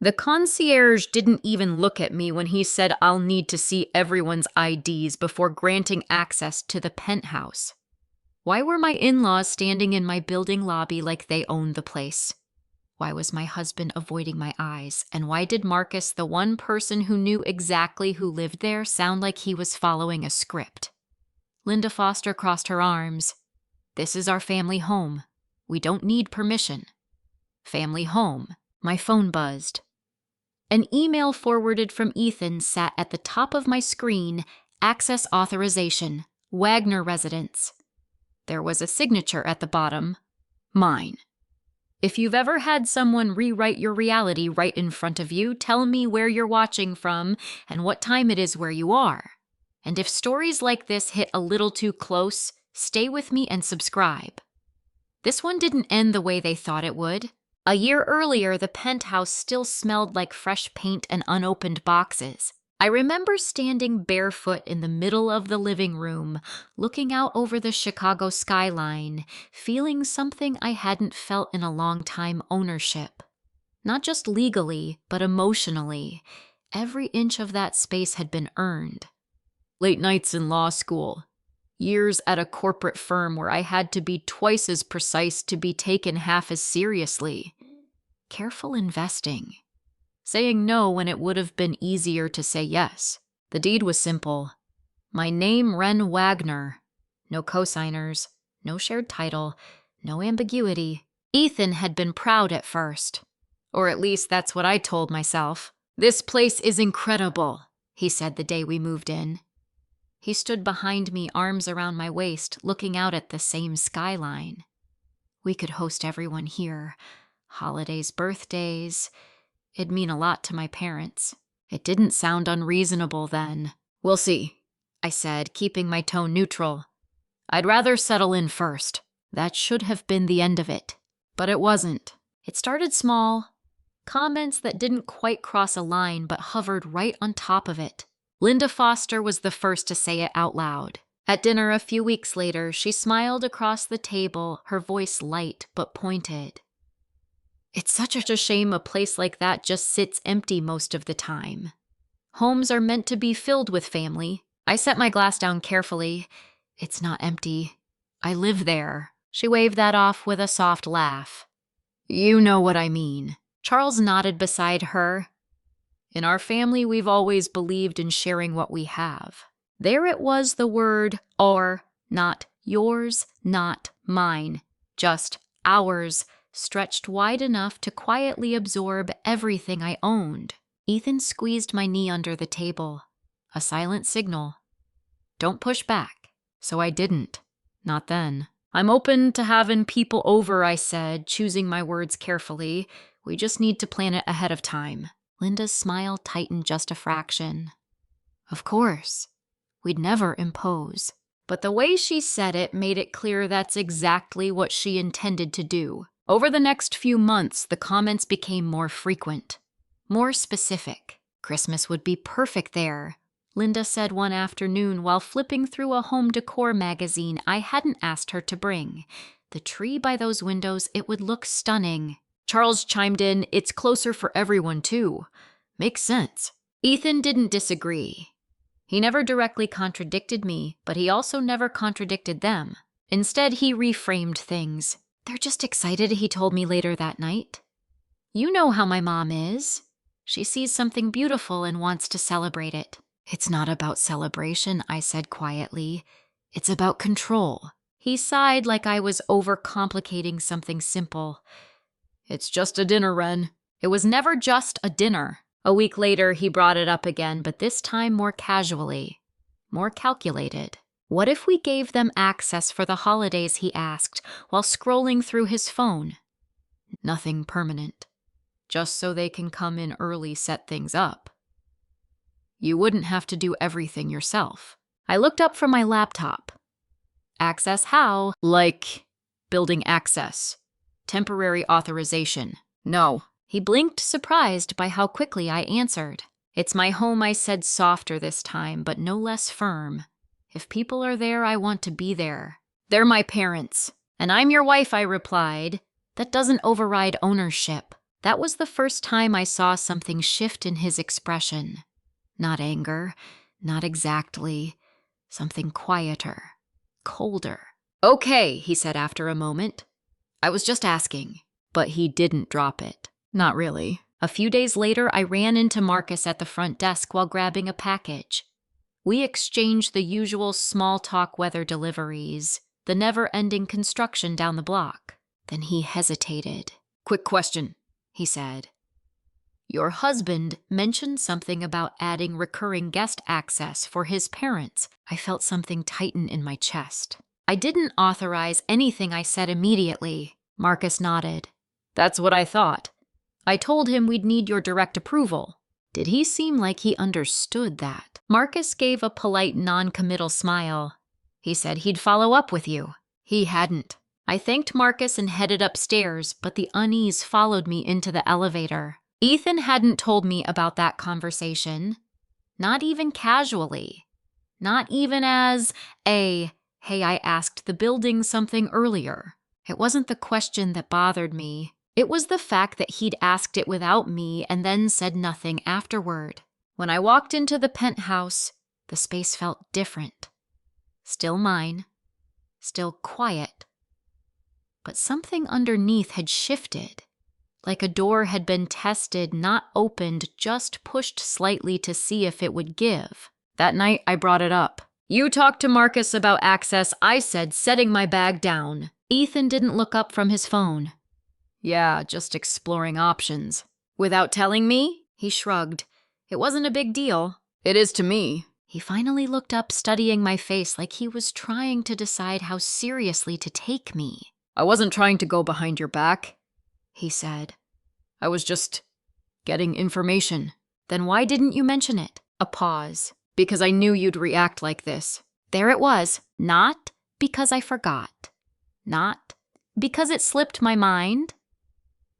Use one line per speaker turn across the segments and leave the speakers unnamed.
The concierge didn't even look at me when he said I'll need to see everyone's IDs before granting access to the penthouse. Why were my in-laws standing in my building lobby like they owned the place? Why was my husband avoiding my eyes? And why did Marcus, the one person who knew exactly who lived there, sound like he was following a script? Linda Foster crossed her arms. This is our family home. We don't need permission. Family home. My phone buzzed. An email forwarded from Ethan sat at the top of my screen. Access authorization. Wagner residence. There was a signature at the bottom. Mine. If you've ever had someone rewrite your reality right in front of you, tell me where you're watching from and what time it is where you are. And if stories like this hit a little too close, stay with me and subscribe. This one didn't end the way they thought it would. A year earlier, the penthouse still smelled like fresh paint and unopened boxes. I remember standing barefoot in the middle of the living room, looking out over the Chicago skyline, feeling something I hadn't felt in a long time: ownership. Not just legally, but emotionally. Every inch of that space had been earned. Late nights in law school. Years at a corporate firm where I had to be twice as precise to be taken half as seriously. Careful investing. Saying no when it would have been easier to say yes. The deed was simple. My name, Ren Wagner. No cosigners, no shared title, no ambiguity. Ethan had been proud at first. Or at least that's what I told myself. This place is incredible, he said the day we moved in. He stood behind me, arms around my waist, looking out at the same skyline. We could host everyone here. Holidays, birthdays. It'd mean a lot to my parents. It didn't sound unreasonable then. We'll see, I said, keeping my tone neutral. I'd rather settle in first. That should have been the end of it. But it wasn't. It started small. Comments that didn't quite cross a line but hovered right on top of it. Linda Foster was the first to say it out loud. At dinner a few weeks later, she smiled across the table, her voice light but pointed. It's such a shame a place like that just sits empty most of the time. Homes are meant to be filled with family. I set my glass down carefully. It's not empty. I live there. She waved that off with a soft laugh. You know what I mean. Charles nodded beside her. In our family, we've always believed in sharing what we have. There it was, the word our, not yours, not mine, just ours, stretched wide enough to quietly absorb everything I owned. Ethan squeezed my knee under the table. A silent signal. Don't push back. So I didn't. Not then. I'm open to having people over, I said, choosing my words carefully. We just need to plan it ahead of time. Linda's smile tightened just a fraction. Of course. We'd never impose. But the way she said it made it clear that's exactly what she intended to do. Over the next few months, the comments became more frequent, more specific. Christmas would be perfect there, Linda said one afternoon while flipping through a home decor magazine I hadn't asked her to bring. The tree by those windows, it would look stunning. Charles chimed in, it's closer for everyone too. Makes sense. Ethan didn't disagree. He never directly contradicted me, but he also never contradicted them. Instead, he reframed things. They're just excited, he told me later that night. You know how my mom is. She sees something beautiful and wants to celebrate it. It's not about celebration, I said quietly. It's about control. He sighed like I was overcomplicating something simple. It's just a dinner, Ren. It was never just a dinner. A week later, he brought it up again, but this time more casually, more calculated. What if we gave them access for the holidays, he asked, while scrolling through his phone. Nothing permanent. Just so they can come in early, set things up. You wouldn't have to do everything yourself. I looked up from my laptop. Access how? Like building access. Temporary authorization. No. He blinked, surprised by how quickly I answered. It's my home, I said, softer this time, but no less firm. If people are there, I want to be there. They're my parents. And I'm your wife, I replied. That doesn't override ownership. That was the first time I saw something shift in his expression. Not anger, not exactly. Something quieter, colder. "Okay," he said after a moment. "I was just asking." But he didn't drop it. Not really. A few days later, I ran into Marcus at the front desk while grabbing a package. We exchanged the usual small-talk weather deliveries, the never-ending construction down the block. Then he hesitated. "Quick question," he said. "Your husband mentioned something about adding recurring guest access for his parents." I felt something tighten in my chest. "I didn't authorize anything I said immediately." Marcus nodded. "That's what I thought. I told him we'd need your direct approval." Did he seem like he understood that? Marcus gave a polite non-committal smile. He said he'd follow up with you. He hadn't. I thanked Marcus and headed upstairs, but the unease followed me into the elevator. Ethan hadn't told me about that conversation. Not even casually. Not even as a, "Hey, I asked the building something earlier." It wasn't the question that bothered me. It was the fact that he'd asked it without me and then said nothing afterward. When I walked into the penthouse, the space felt different. Still mine. Still quiet. But something underneath had shifted. Like a door had been tested, not opened, just pushed slightly to see if it would give. That night, I brought it up. "You talked to Marcus about access," I said, setting my bag down. Ethan didn't look up from his phone. "Yeah, just exploring options." "Without telling me?" He shrugged. "It wasn't a big deal." "It is to me." He finally looked up, studying my face like he was trying to decide how seriously to take me. "I wasn't trying to go behind your back," he said. "I was just getting information." "Then why didn't you mention it?" A pause. "Because I knew you'd react like this." There it was. Not because I forgot. Not because it slipped my mind.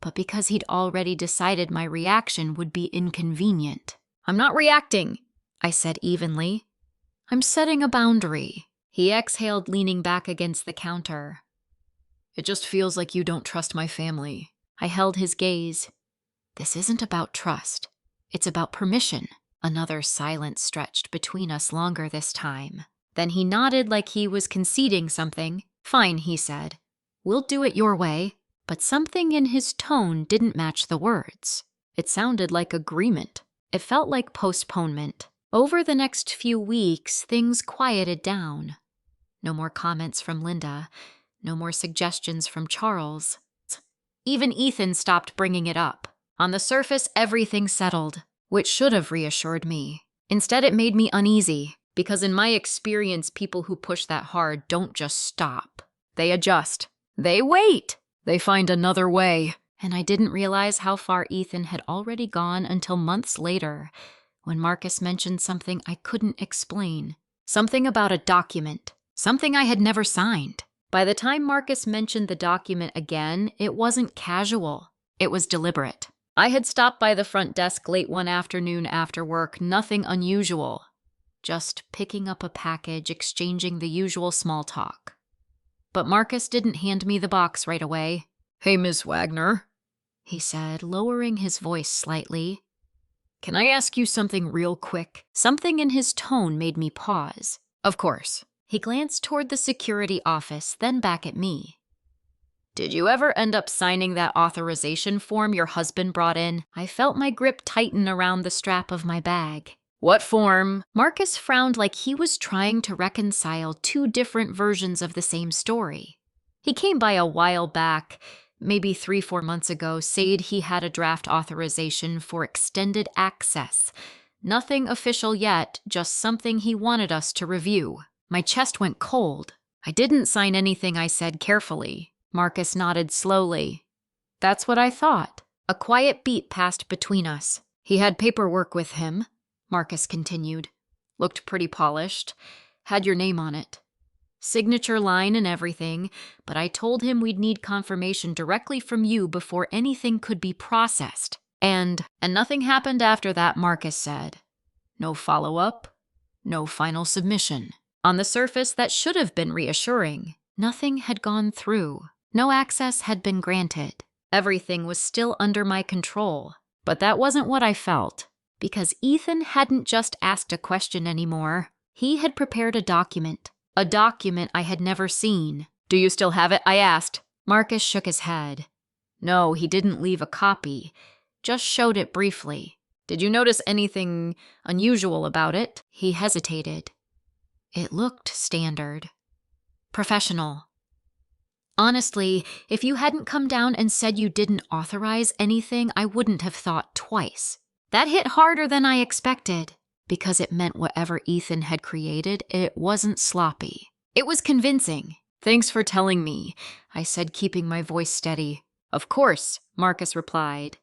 But because he'd already decided my reaction would be inconvenient. "I'm not reacting," I said evenly. "I'm setting a boundary." He exhaled, leaning back against the counter. "It just feels like you don't trust my family." I held his gaze. "This isn't about trust. It's about permission." Another silence stretched between us, longer this time. Then he nodded like he was conceding something. "Fine," he said. "We'll do it your way." But something in his tone didn't match the words. It sounded like agreement. It felt like postponement. Over the next few weeks, things quieted down. No more comments from Linda. No more suggestions from Charles. Even Ethan stopped bringing it up. On the surface, everything settled, which should have reassured me. Instead, it made me uneasy, because in my experience, people who push that hard don't just stop. They adjust. They wait. They find another way. And I didn't realize how far Ethan had already gone until months later, when Marcus mentioned something I couldn't explain. Something about a document. Something I had never signed. By the time Marcus mentioned the document again, it wasn't casual. It was deliberate. I had stopped by the front desk late one afternoon after work, nothing unusual. Just picking up a package, exchanging the usual small talk. But Marcus didn't hand me the box right away. "Hey, Miss Wagner," he said, lowering his voice slightly. "Can I ask you something real quick?" Something in his tone made me pause. "Of course." He glanced toward the security office, then back at me. "Did you ever end up signing that authorization form your husband brought in?" I felt my grip tighten around the strap of my bag. "What form?" Marcus frowned like he was trying to reconcile two different versions of the same story. He came by a while back, maybe 3-4 months ago, said he had a draft authorization for extended access. Nothing official yet, just something he wanted us to review. My chest went cold. "I didn't sign anything," I said carefully. Marcus nodded slowly. "That's what I thought." A quiet beat passed between us. "He had paperwork with him," Marcus continued. "Looked pretty polished. Had your name on it. Signature line and everything, but I told him we'd need confirmation directly from you before anything could be processed. And nothing happened after that," Marcus said. "No follow-up, no final submission." On the surface, that should have been reassuring. Nothing had gone through. No access had been granted. Everything was still under my control. But that wasn't what I felt, because Ethan hadn't just asked a question anymore. He had prepared a document I had never seen. "Do you still have it?" I asked. Marcus shook his head. No, he didn't leave a copy, just showed it briefly. "Did you notice anything unusual about it?" He hesitated. It looked standard. Professional. Honestly, if you hadn't come down and said you didn't authorize anything, I wouldn't have thought twice. That hit harder than I expected, because it meant whatever Ethan had created, it wasn't sloppy. It was convincing. "Thanks for telling me," I said, keeping my voice steady. "Of course," Marcus replied.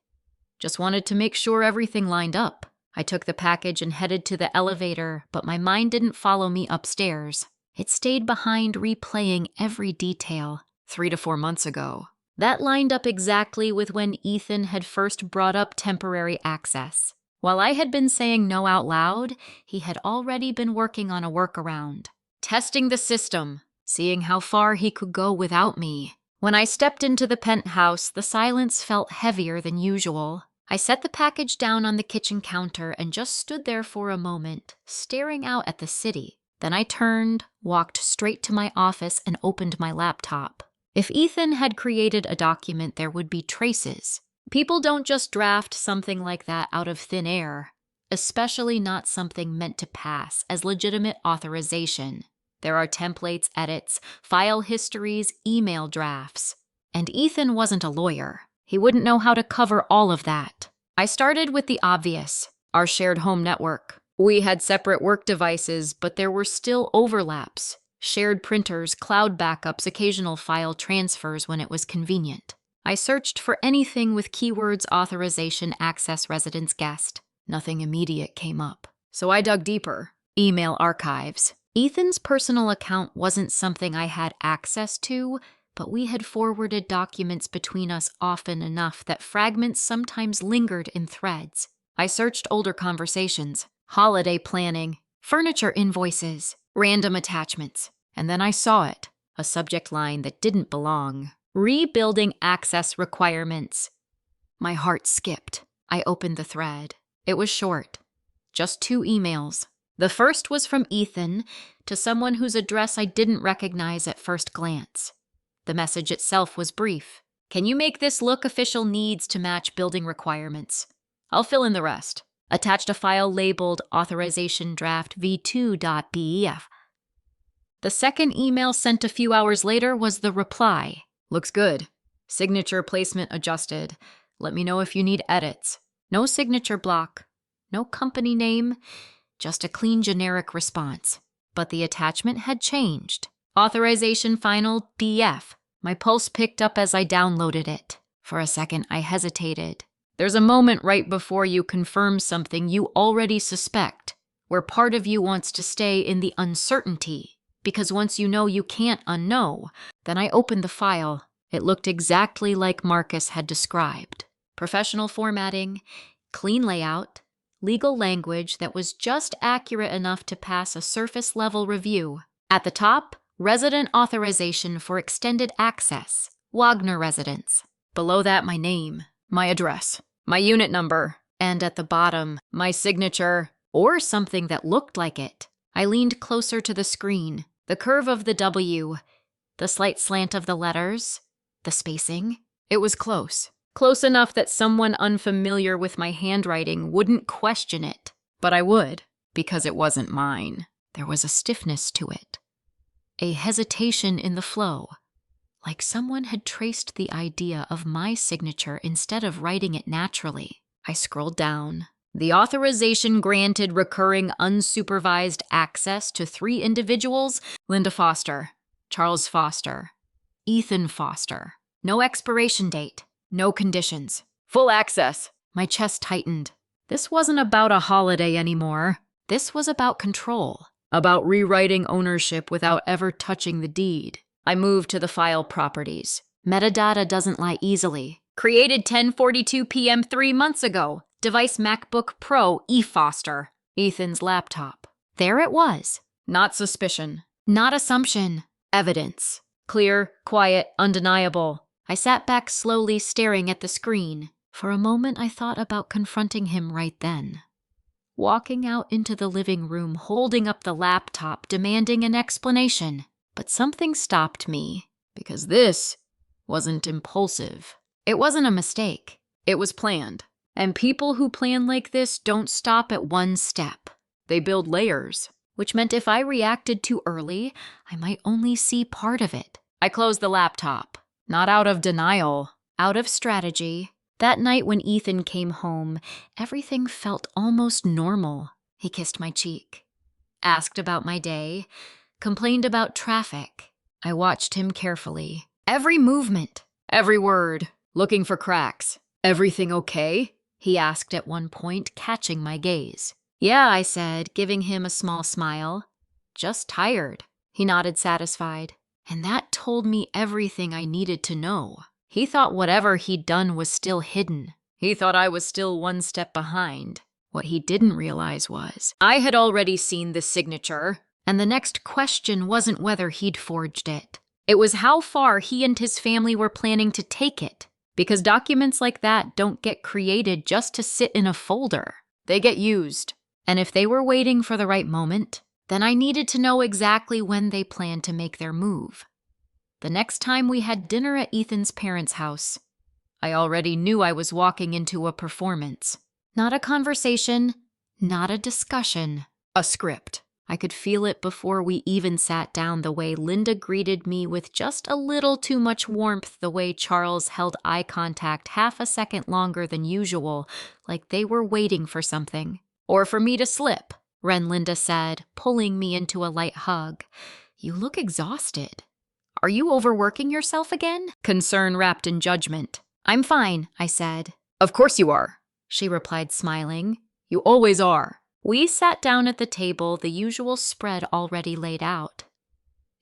"Just wanted to make sure everything lined up." I took the package and headed to the elevator, but my mind didn't follow me upstairs. It stayed behind, replaying every detail. 3 to 4 months ago. That lined up exactly with when Ethan had first brought up temporary access. While I had been saying no out loud, he had already been working on a workaround. Testing the system, seeing how far he could go without me. When I stepped into the penthouse, the silence felt heavier than usual. I set the package down on the kitchen counter and just stood there for a moment, staring out at the city. Then I turned, walked straight to my office, and opened my laptop. If Ethan had created a document, there would be traces. People don't just draft something like that out of thin air, especially not something meant to pass as legitimate authorization. There are templates, edits, file histories, email drafts. And Ethan wasn't a lawyer. He wouldn't know how to cover all of that. I started with the obvious, our shared home network. We had separate work devices, but there were still overlaps. Shared printers, cloud backups, occasional file transfers when it was convenient. I searched for anything with keywords authorization, access, residence, guest. Nothing immediate came up. So I dug deeper. Email archives. Ethan's personal account wasn't something I had access to, but we had forwarded documents between us often enough that fragments sometimes lingered in threads. I searched older conversations, holiday planning, furniture invoices, random attachments. And then I saw it, a subject line that didn't belong. Rebuilding access requirements. My heart skipped. I opened the thread. It was short. Just 2 emails. The first was from Ethan to someone whose address I didn't recognize at first glance. The message itself was brief. "Can you make this look official? Needs to match building requirements. I'll fill in the rest." Attached a file labeled authorization draft v2.bef. The second email sent a few hours later was the reply. "Looks good. Signature placement adjusted. Let me know if you need edits." No signature block. No company name. Just a clean generic response. But the attachment had changed. Authorization final BF. My pulse picked up as I downloaded it. For a second, I hesitated. There's a moment right before you confirm something you already suspect, where part of you wants to stay in the uncertainty. Because once you know, you can't unknow. Then I opened the file. It looked exactly like Marcus had described. Professional formatting, clean layout, legal language that was just accurate enough to pass a surface-level review. At the top, resident authorization for extended access, Wagner residence. Below that, my name, my address, my unit number, and at the bottom, my signature, or something that looked like it. I leaned closer to the screen. The curve of the W, the slight slant of the letters, the spacing. It was close. Close enough that someone unfamiliar with my handwriting wouldn't question it. But I would, because it wasn't mine. There was a stiffness to it. A hesitation in the flow. Like someone had traced the idea of my signature instead of writing it naturally. I scrolled down. The authorization granted recurring unsupervised access to 3 individuals: Linda Foster, Charles Foster, Ethan Foster. No expiration date, no conditions. Full access. My chest tightened. This wasn't about a holiday anymore. This was about control, about rewriting ownership without ever touching the deed. I moved to the file properties. Metadata doesn't lie easily. Created 10:42 p.m. 3 months ago. Device MacBook Pro E. Foster. Ethan's laptop. There it was. Not suspicion. Not assumption. Evidence. Clear, quiet, undeniable. I sat back slowly, staring at the screen. For a moment, I thought about confronting him right then. Walking out into the living room, holding up the laptop, demanding an explanation. But something stopped me, because this wasn't impulsive. It wasn't a mistake. It was planned. And people who plan like this don't stop at one step. They build layers, which meant if I reacted too early, I might only see part of it. I closed the laptop, not out of denial, out of strategy. That night when Ethan came home, everything felt almost normal. He kissed my cheek, asked about my day, complained about traffic. I watched him carefully. Every movement, every word, looking for cracks. "Everything okay?" he asked at one point, catching my gaze. "Yeah," I said, giving him a small smile. "Just tired." He nodded, satisfied. And that told me everything I needed to know. He thought whatever he'd done was still hidden. He thought I was still one step behind. What he didn't realize was I had already seen the signature, and the next question wasn't whether he'd forged it. It was how far he and his family were planning to take it. Because documents like that don't get created just to sit in a folder. They get used. And if they were waiting for the right moment, then I needed to know exactly when they planned to make their move. The next time we had dinner at Ethan's parents' house, I already knew I was walking into a performance. Not a conversation, not a discussion, a script. I could feel it before we even sat down, the way Linda greeted me with just a little too much warmth, the way Charles held eye contact half a second longer than usual, like they were waiting for something. "Or for me to slip," Linda said, pulling me into a light hug. "You look exhausted. Are you overworking yourself again?" Concern wrapped in judgment. "I'm fine," I said. "Of course you are," she replied, smiling. "You always are." We sat down at the table, the usual spread already laid out.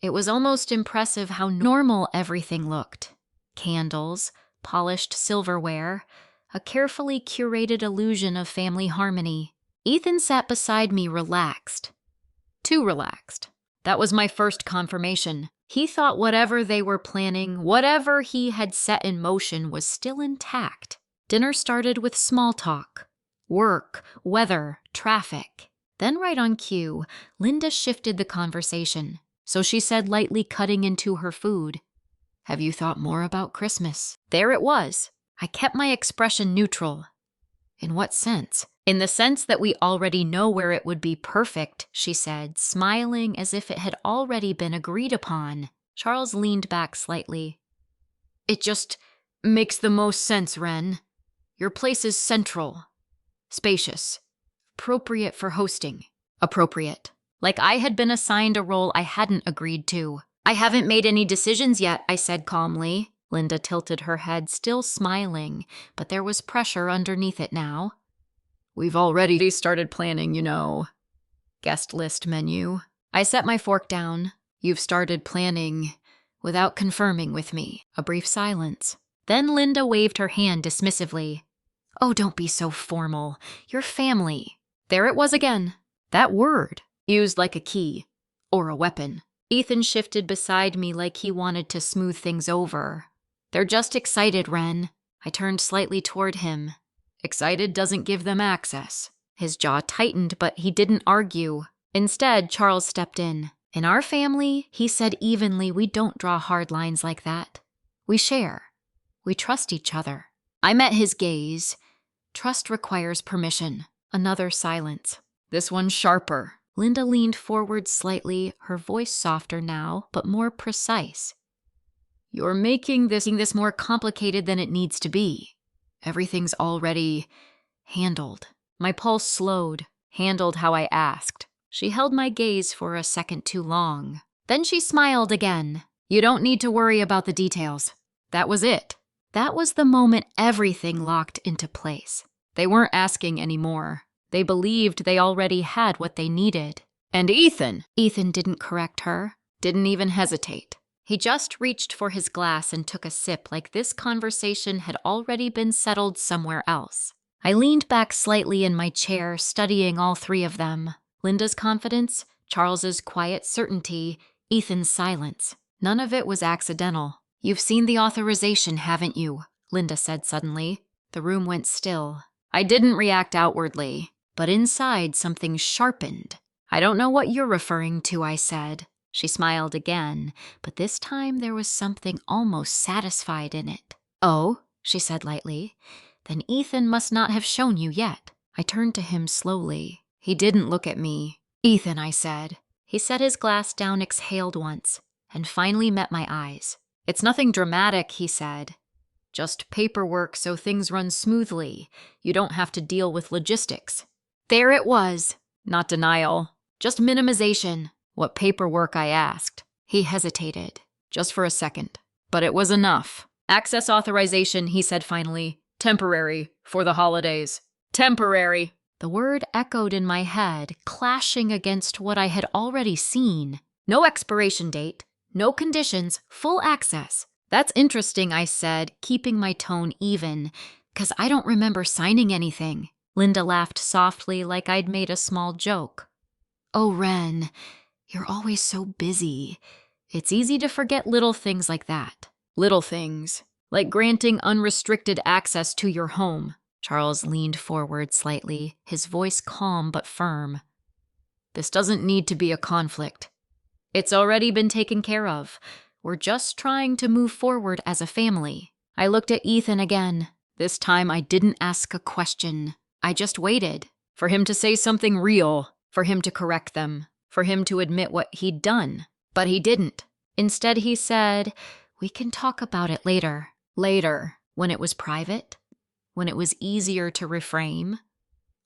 It was almost impressive how normal everything looked. Candles, polished silverware, a carefully curated illusion of family harmony. Ethan sat beside me, relaxed. Too relaxed. That was my first confirmation. He thought whatever they were planning, whatever he had set in motion, was still intact. Dinner started with small talk. Work, weather, traffic. Then right on cue, Linda shifted the conversation. So she said, lightly cutting into her food, "Have you thought more about Christmas?" There it was. I kept my expression neutral. "In what sense?" "In the sense that we already know where it would be perfect," she said, smiling as if it had already been agreed upon. Charles leaned back slightly. "It just makes the most sense, Ren. Your place is central. Spacious. Appropriate for hosting." Appropriate. Like I had been assigned a role I hadn't agreed to. "I haven't made any decisions yet," I said calmly. Linda tilted her head, still smiling, but there was pressure underneath it now. "We've already started planning, you know. Guest list menu." I set my fork down. "You've started planning without confirming with me." A brief silence. Then Linda waved her hand dismissively. "Oh, don't be so formal. You're family." There it was again. That word, used like a key. Or a weapon. Ethan shifted beside me like he wanted to smooth things over. "They're just excited, Ren." I turned slightly toward him. "Excited doesn't give them access." His jaw tightened, but he didn't argue. Instead, Charles stepped in. "In our family," he said evenly, "we don't draw hard lines like that. We share. We trust each other." I met his gaze. "Trust requires permission." Another silence. This one sharper. Linda leaned forward slightly, her voice softer now, but more precise. "You're making this more complicated than it needs to be. Everything's already handled." My pulse slowed. Handled how I asked. She held my gaze for a second too long. Then she smiled again. "You don't need to worry about the details." That was it. That was the moment everything locked into place. They weren't asking anymore. They believed they already had what they needed. "And Ethan!" Ethan didn't correct her. Didn't even hesitate. He just reached for his glass and took a sip, like this conversation had already been settled somewhere else. I leaned back slightly in my chair, studying all three of them. Linda's confidence, Charles's quiet certainty, Ethan's silence. None of it was accidental. You've seen the authorization, haven't you? Linda said suddenly. The room went still. I didn't react outwardly, but inside something sharpened. I don't know what you're referring to, I said. She smiled again, but this time there was something almost satisfied in it. Oh, she said lightly. Then Ethan must not have shown you yet. I turned to him slowly. He didn't look at me. Ethan, I said. He set his glass down, exhaled once, and finally met my eyes. It's nothing dramatic, he said. Just paperwork so things run smoothly. You don't have to deal with logistics. There it was. Not denial. Just minimization. What paperwork, I asked. He hesitated. Just for a second. But it was enough. Access authorization, he said finally. Temporary. For the holidays. Temporary. The word echoed in my head, clashing against what I had already seen. No expiration date. No conditions. Full access. That's interesting, I said, keeping my tone even, 'cause I don't remember signing anything. Linda laughed softly like I'd made a small joke. Oh, Ren, you're always so busy. It's easy to forget little things like that. Little things, like granting unrestricted access to your home. Charles leaned forward slightly, his voice calm but firm. This doesn't need to be a conflict. It's already been taken care of. We're just trying to move forward as a family. I looked at Ethan again. This time I didn't ask a question. I just waited for him to say something real, for him to correct them, for him to admit what he'd done. But he didn't. Instead, he said, we can talk about it later. Later, when it was private, when it was easier to reframe,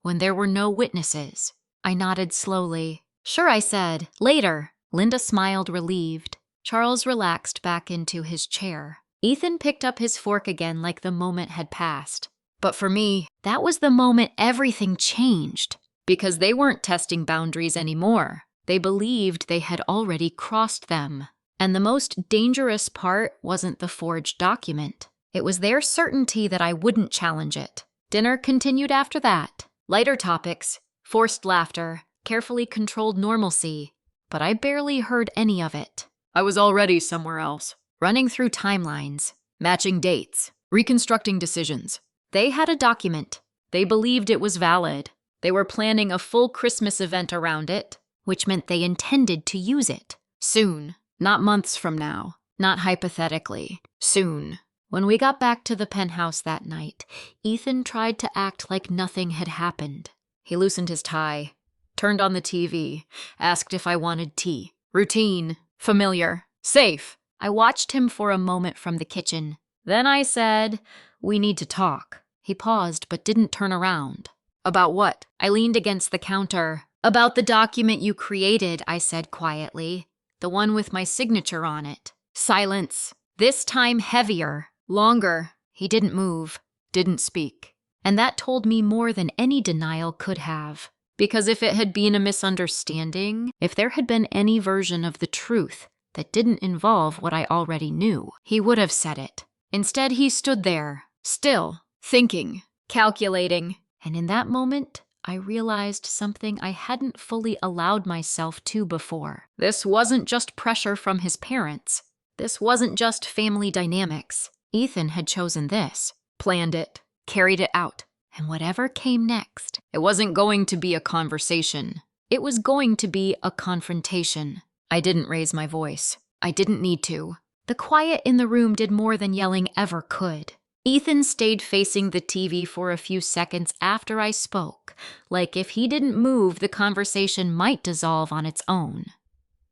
when there were no witnesses. I nodded slowly. Sure, I said. Later. Linda smiled, relieved. Charles relaxed back into his chair. Ethan picked up his fork again like the moment had passed. But for me, that was the moment everything changed. Because they weren't testing boundaries anymore. They believed they had already crossed them. And the most dangerous part wasn't the forged document. It was their certainty that I wouldn't challenge it. Dinner continued after that. Lighter topics, forced laughter, carefully controlled normalcy. But I barely heard any of it. I was already somewhere else, running through timelines, matching dates, reconstructing decisions. They had a document. They believed it was valid. They were planning a full Christmas event around it, which meant they intended to use it. Soon. Not months from now. Not hypothetically. Soon. When we got back to the penthouse that night, Ethan tried to act like nothing had happened. He loosened his tie, turned on the TV, asked if I wanted tea. Routine. Familiar. Safe. I watched him for a moment from the kitchen. Then I said, we need to talk. He paused but didn't turn around. About what? I leaned against the counter. About the document you created, I said quietly. The one with my signature on it. Silence. This time heavier. Longer. He didn't move. Didn't speak. And that told me more than any denial could have. Because if it had been a misunderstanding, if there had been any version of the truth that didn't involve what I already knew, he would have said it. Instead, he stood there, still, thinking, calculating. And in that moment, I realized something I hadn't fully allowed myself to before. This wasn't just pressure from his parents. This wasn't just family dynamics. Ethan had chosen this, planned it, carried it out. And whatever came next, it wasn't going to be a conversation. It was going to be a confrontation. I didn't raise my voice. I didn't need to. The quiet in the room did more than yelling ever could. Ethan stayed facing the TV for a few seconds after I spoke, like if he didn't move, the conversation might dissolve on its own.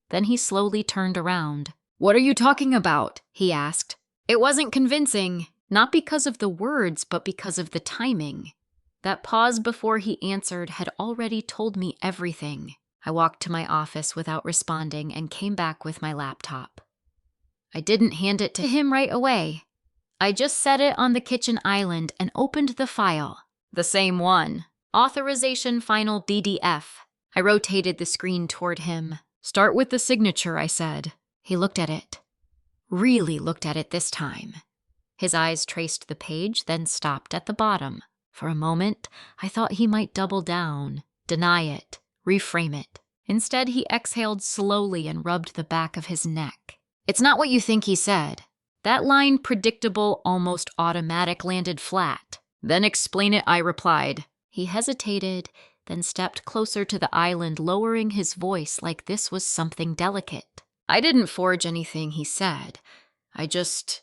Then he slowly turned around. What are you talking about? He asked. It wasn't convincing. Not because of the words, but because of the timing. That pause before he answered had already told me everything. I walked to my office without responding and came back with my laptop. I didn't hand it to him right away. I just set it on the kitchen island and opened the file. The same one. Authorization Final PDF. I rotated the screen toward him. Start with the signature, I said. He looked at it. Really looked at it this time. His eyes traced the page, then stopped at the bottom. For a moment, I thought he might double down, deny it, reframe it. Instead, he exhaled slowly and rubbed the back of his neck. It's not what you think, he said. That line, predictable, almost automatic, landed flat. Then explain it, I replied. He hesitated, then stepped closer to the island, lowering his voice like this was something delicate. I didn't forge anything he said. I just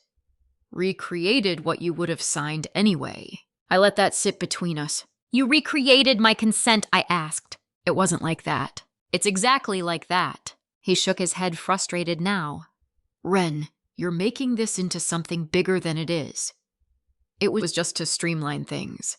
recreated what you would have signed anyway. I let that sit between us. You recreated my consent, I asked. It wasn't like that. It's exactly like that. He shook his head, frustrated now. Ren, you're making this into something bigger than it is. It was just to streamline things.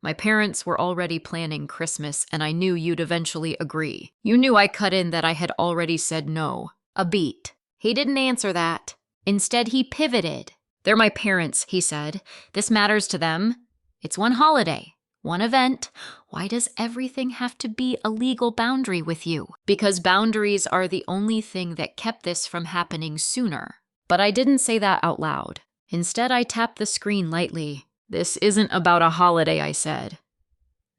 My parents were already planning Christmas, and I knew you'd eventually agree. You knew I cut in that I had already said no. A beat. He didn't answer that. Instead, he pivoted. They're my parents, he said. This matters to them. It's one holiday, one event. Why does everything have to be a legal boundary with you? Because boundaries are the only thing that kept this from happening sooner. But I didn't say that out loud. Instead, I tapped the screen lightly. This isn't about a holiday, I said.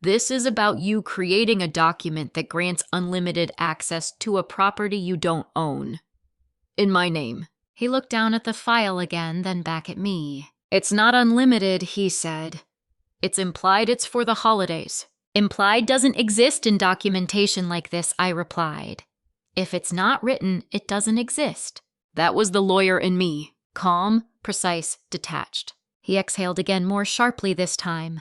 This is about you creating a document that grants unlimited access to a property you don't own. In my name. He looked down at the file again, then back at me. It's not unlimited, he said. It's implied it's for the holidays. Implied doesn't exist in documentation like this, I replied. If it's not written, it doesn't exist. That was the lawyer in me. Calm, precise, detached. He exhaled again, more sharply this time.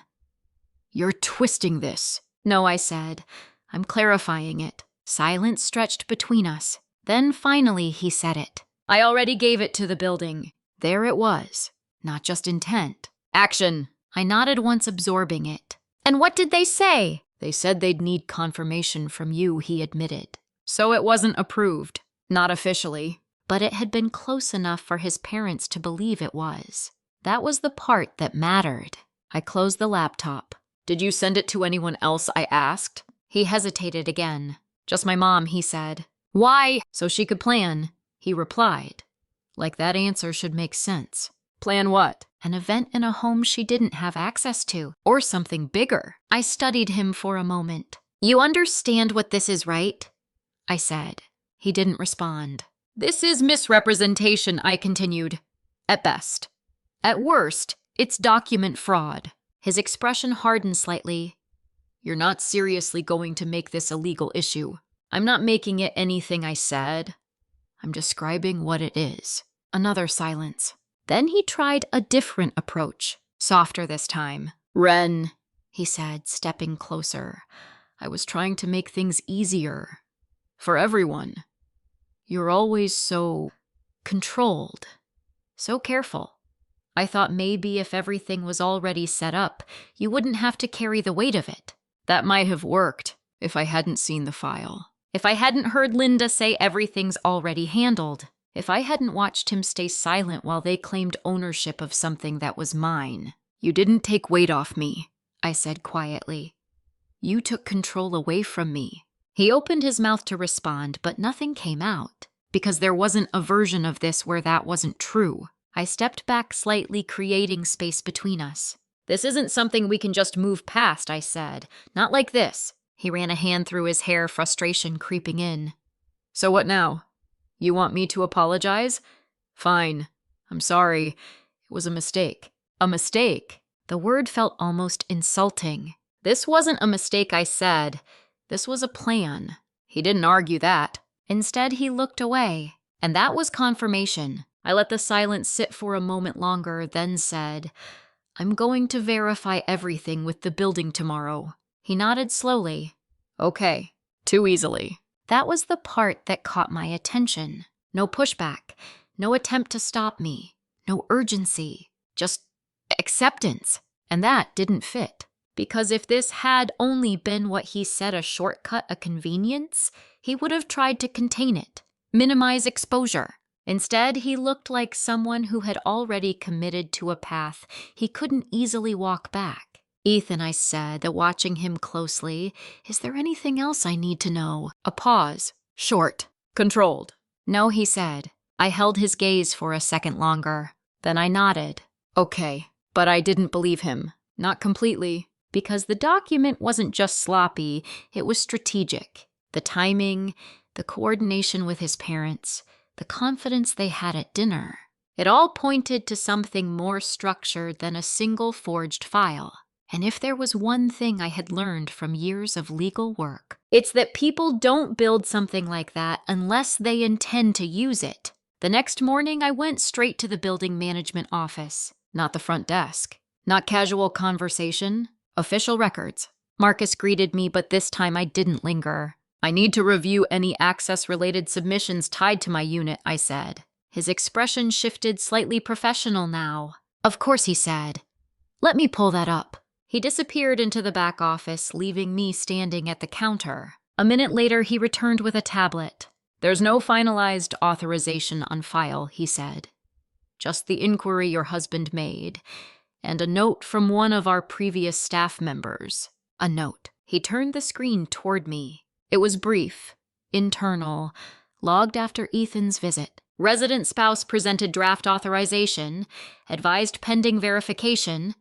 You're twisting this. No, I said. I'm clarifying it. Silence stretched between us. Then finally he said it. I already gave it to the building. There it was. Not just intent. Action. I nodded once, absorbing it. And what did they say? They said they'd need confirmation from you, he admitted. So it wasn't approved. Not officially. But it had been close enough for his parents to believe it was. That was the part that mattered. I closed the laptop. Did you send it to anyone else, I asked. He hesitated again. Just my mom, he said. Why? So she could plan, he replied. Like that answer should make sense. Plan what? An event in a home she didn't have access to, or something bigger. I studied him for a moment. You understand what this is, right? I said. He didn't respond. This is misrepresentation, I continued. At best. At worst, it's document fraud. His expression hardened slightly. You're not seriously going to make this a legal issue. I'm not making it anything I said. I'm describing what it is. Another silence. Then he tried a different approach, softer this time. Ren, he said, stepping closer. I was trying to make things easier. For everyone. You're always so controlled, so careful. I thought maybe if everything was already set up, you wouldn't have to carry the weight of it. That might have worked if I hadn't seen the file. If I hadn't heard Linda say everything's already handled. If I hadn't watched him stay silent while they claimed ownership of something that was mine. You didn't take weight off me, I said quietly. You took control away from me. He opened his mouth to respond, but nothing came out, because there wasn't a version of this where that wasn't true. I stepped back slightly, creating space between us. This isn't something we can just move past, I said. Not like this. He ran a hand through his hair, frustration creeping in. So what now? You want me to apologize? Fine. I'm sorry. It was a mistake. A mistake? The word felt almost insulting. This wasn't a mistake, I said. This was a plan. He didn't argue that. Instead, he looked away. And that was confirmation. I let the silence sit for a moment longer, then said, I'm going to verify everything with the building tomorrow. He nodded slowly. Okay. Too easily. That was the part that caught my attention. No pushback. No attempt to stop me. No urgency. Just acceptance. And that didn't fit. Because if this had only been what he said, a shortcut, a convenience, he would have tried to contain it, minimize exposure. Instead, he looked like someone who had already committed to a path he couldn't easily walk back. Ethan, I said, watching him closely, is there anything else I need to know? A pause. Short. Controlled. No, he said. I held his gaze for a second longer. Then I nodded. Okay. But I didn't believe him. Not completely. Because the document wasn't just sloppy, it was strategic. The timing, the coordination with his parents, the confidence they had at dinner. It all pointed to something more structured than a single forged file. And if there was one thing I had learned from years of legal work, it's that people don't build something like that unless they intend to use it. The next morning, I went straight to the building management office. Not the front desk. Not casual conversation. Official records. Marcus greeted me, but this time I didn't linger. I need to review any access-related submissions tied to my unit, I said. His expression shifted slightly professional now. Of course, he said. Let me pull that up. He disappeared into the back office, leaving me standing at the counter. A minute later, he returned with a tablet. There's no finalized authorization on file, he said. Just the inquiry your husband made, and a note from one of our previous staff members. A note. He turned the screen toward me. It was brief, internal, logged after Ethan's visit. Resident spouse presented draft authorization, advised pending verification,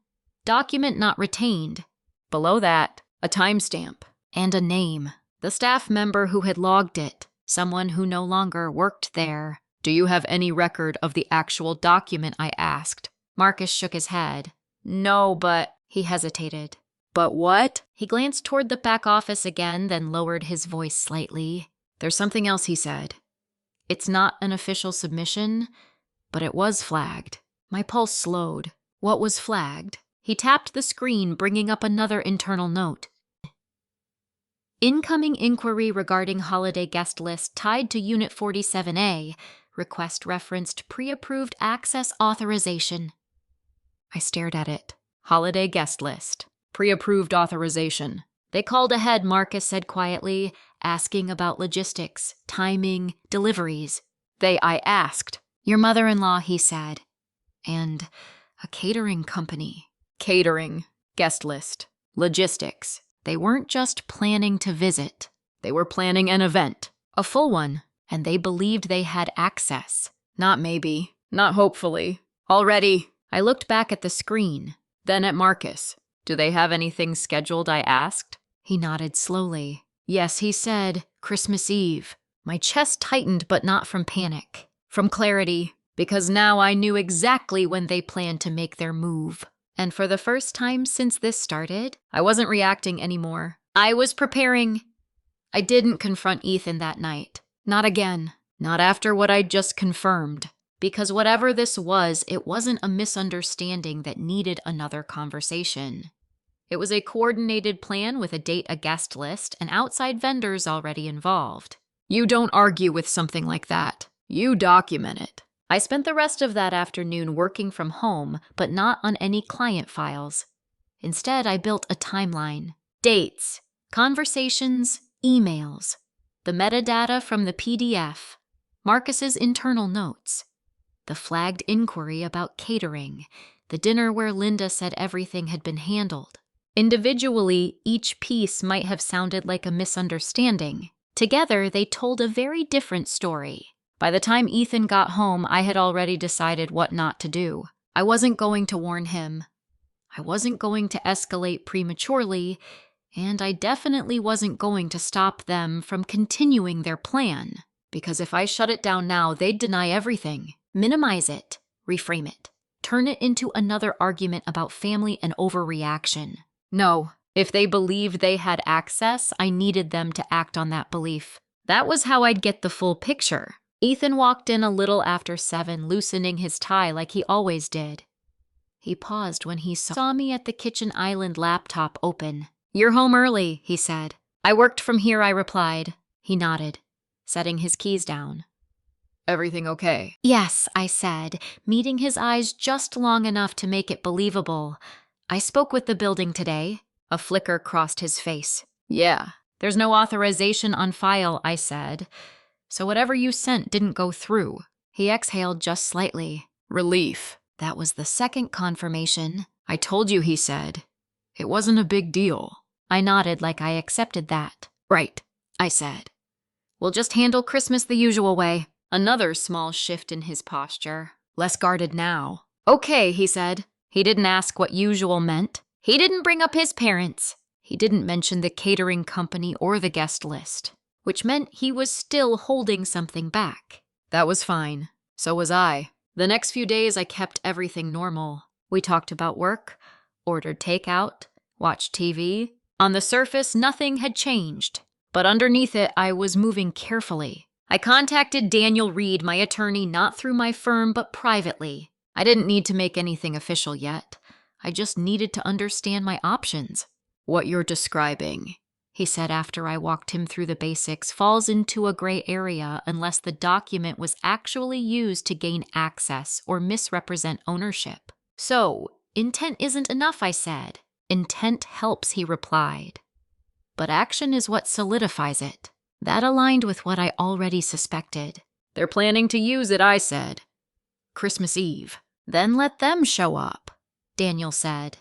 document not retained. Below that, a timestamp and a name. The staff member who had logged it, someone who no longer worked there. Do you have any record of the actual document? I asked. Marcus shook his head. No, but... He hesitated. But what? He glanced toward the back office again, then lowered his voice slightly. There's something else, he said. It's not an official submission, but it was flagged. My pulse slowed. What was flagged? He tapped the screen, bringing up another internal note. Incoming inquiry regarding holiday guest list tied to Unit 47A. Request referenced pre-approved access authorization. I stared at it. Holiday guest list. Pre-approved authorization. They called ahead, Marcus said quietly, asking about logistics, timing, deliveries. I asked. Your mother-in-law, he said. And a catering company. Catering. Guest list. Logistics. They weren't just planning to visit. They were planning an event. A full one. And they believed they had access. Not maybe. Not hopefully. Already. I looked back at the screen. Then at Marcus. Do they have anything scheduled? I asked. He nodded slowly. Yes, he said, Christmas Eve. My chest tightened, but not from panic. From clarity, because now I knew exactly when they planned to make their move. And for the first time since this started, I wasn't reacting anymore. I was preparing. I didn't confront Ethan that night. Not again. Not after what I'd just confirmed. Because whatever this was, it wasn't a misunderstanding that needed another conversation. It was a coordinated plan with a date, a guest list, and outside vendors already involved. You don't argue with something like that. You document it. I spent the rest of that afternoon working from home, but not on any client files. Instead, I built a timeline. Dates, conversations, emails, the metadata from the PDF, Marcus's internal notes, the flagged inquiry about catering, the dinner where Linda said everything had been handled. Individually, each piece might have sounded like a misunderstanding. Together, they told a very different story. By the time Ethan got home, I had already decided what not to do. I wasn't going to warn him. I wasn't going to escalate prematurely, and I definitely wasn't going to stop them from continuing their plan. Because if I shut it down now, they'd deny everything, minimize it, reframe it, turn it into another argument about family and overreaction. No, if they believed they had access, I needed them to act on that belief. That was how I'd get the full picture. Ethan walked in a little after 7, loosening his tie like he always did. He paused when he saw me at the kitchen island laptop open. You're home early, he said. I worked from here, I replied. He nodded, setting his keys down. Everything okay? Yes, I said, meeting his eyes just long enough to make it believable. I spoke with the building today. A flicker crossed his face. Yeah, there's no authorization on file, I said. So whatever you sent didn't go through. He exhaled just slightly. Relief. That was the second confirmation. I told you, he said. It wasn't a big deal. I nodded like I accepted that. Right, I said. We'll just handle Christmas the usual way. Another small shift in his posture. Less guarded now. Okay, he said. He didn't ask what usual meant. He didn't bring up his parents. He didn't mention the catering company or the guest list, which meant he was still holding something back. That was fine. So was I. The next few days, I kept everything normal. We talked about work, ordered takeout, watched TV. On the surface, nothing had changed. But underneath it, I was moving carefully. I contacted Daniel Reed, my attorney, not through my firm, but privately. I didn't need to make anything official yet. I just needed to understand my options. What you're describing, he said after I walked him through the basics, falls into a gray area unless the document was actually used to gain access or misrepresent ownership. So, intent isn't enough, I said. Intent helps, he replied. But action is what solidifies it. That aligned with what I already suspected. They're planning to use it, I said. Christmas Eve. Then let them show up, Daniel said.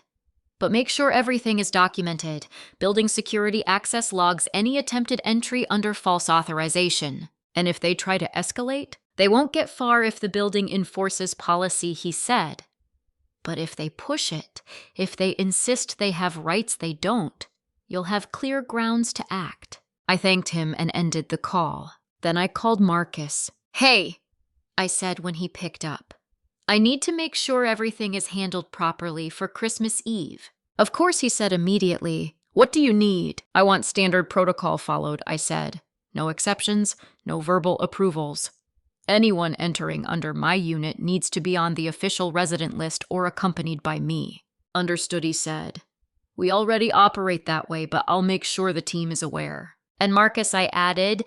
But make sure everything is documented. Building security access logs any attempted entry under false authorization. And if they try to escalate, they won't get far if the building enforces policy, he said. But if they push it, if they insist they have rights they don't, you'll have clear grounds to act. I thanked him and ended the call. Then I called Marcus. Hey, I said when he picked up. I need to make sure everything is handled properly for Christmas Eve. Of course, he said immediately. What do you need? I want standard protocol followed, I said. No exceptions, no verbal approvals. Anyone entering under my unit needs to be on the official resident list or accompanied by me. Understood, he said. We already operate that way, but I'll make sure the team is aware. And Marcus, I added,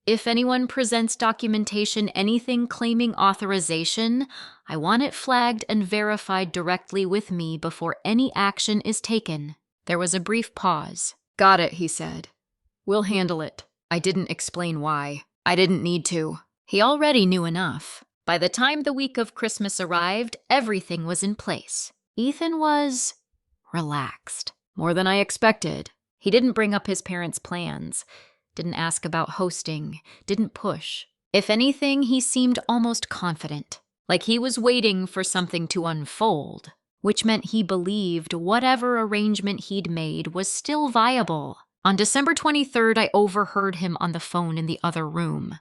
if anyone presents documentation, anything claiming authorization, I want it flagged and verified directly with me before any action is taken. There was a brief pause. Got it, he said. We'll handle it. I didn't explain why. I didn't need to. He already knew enough. By the time the week of Christmas arrived, everything was in place. Ethan was relaxed. More than I expected. He didn't bring up his parents' plans. Didn't ask about hosting, didn't push. If anything, he seemed almost confident, like he was waiting for something to unfold, which meant he believed whatever arrangement he'd made was still viable. On December 23rd, I overheard him on the phone in the other room.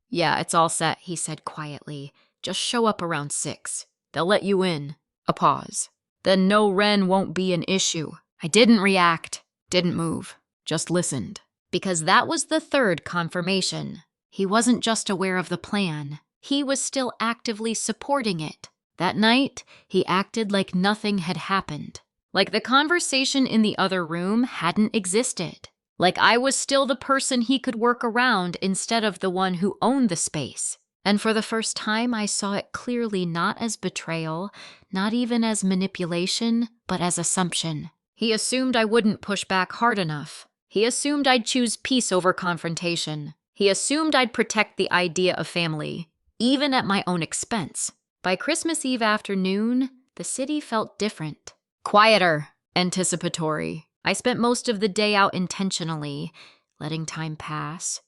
Yeah, it's all set, he said quietly. Just show up around 6. They'll let you in. A pause. Then no Ren won't be an issue. I didn't react, didn't move, just listened. Because that was the third confirmation. He wasn't just aware of the plan. He was still actively supporting it. That night, he acted like nothing had happened. Like the conversation in the other room hadn't existed. Like I was still the person he could work around instead of the one who owned the space. And for the first time, I saw it clearly not as betrayal, not even as manipulation, but as assumption. He assumed I wouldn't push back hard enough. He assumed I'd choose peace over confrontation. He assumed I'd protect the idea of family, even at my own expense. By Christmas Eve afternoon, the city felt different. Quieter, anticipatory. I spent most of the day out intentionally, letting time pass,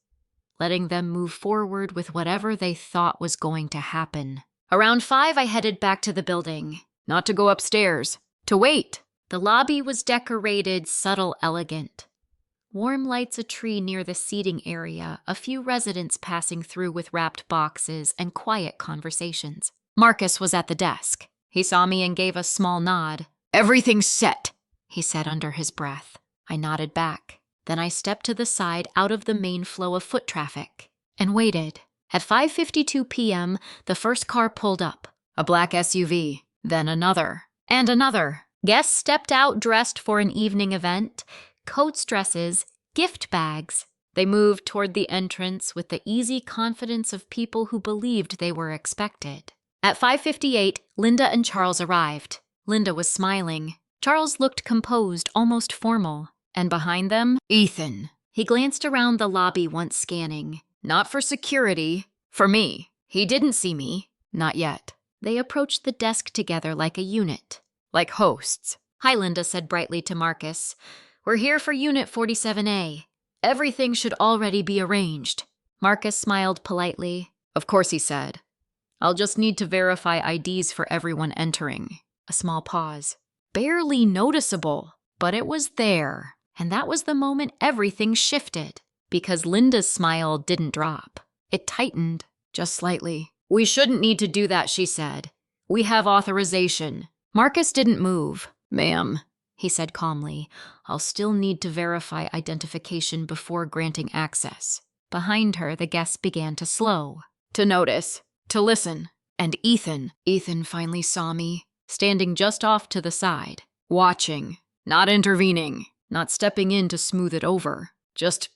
letting them move forward with whatever they thought was going to happen. Around 5, I headed back to the building. Not to go upstairs, to wait. The lobby was decorated, subtle, elegant. Warm lights a tree near the seating area, a few residents passing through with wrapped boxes, and quiet conversations. Marcus was at the desk. He saw me and gave a small nod. Everything's set, he said under his breath. I nodded back. Then I stepped to the side out of the main flow of foot traffic and waited. At 5:52 p.m., the first car pulled up. A black SUV. Then another. And another. Guests stepped out dressed for an evening event. Coats, dresses, gift bags. They moved toward the entrance with the easy confidence of people who believed they were expected. At 5:58, Linda and Charles arrived. Linda was smiling. Charles looked composed, almost formal. And behind them, Ethan. He glanced around the lobby once scanning. Not for security, for me. He didn't see me. Not yet. They approached the desk together like a unit. Like hosts. Hi, Linda said brightly to Marcus. We're here for Unit 47A. Everything should already be arranged. Marcus smiled politely. Of course, he said. I'll just need to verify IDs for everyone entering. A small pause. Barely noticeable, but it was there. And that was the moment everything shifted. Because Linda's smile didn't drop. It tightened, just slightly. We shouldn't need to do that, she said. We have authorization. Marcus didn't move. Ma'am, he said calmly, I'll still need to verify identification before granting access. Behind her, the guests began to slow, to notice, to listen. And Ethan finally saw me, standing just off to the side, watching, not intervening, not stepping in to smooth it over, just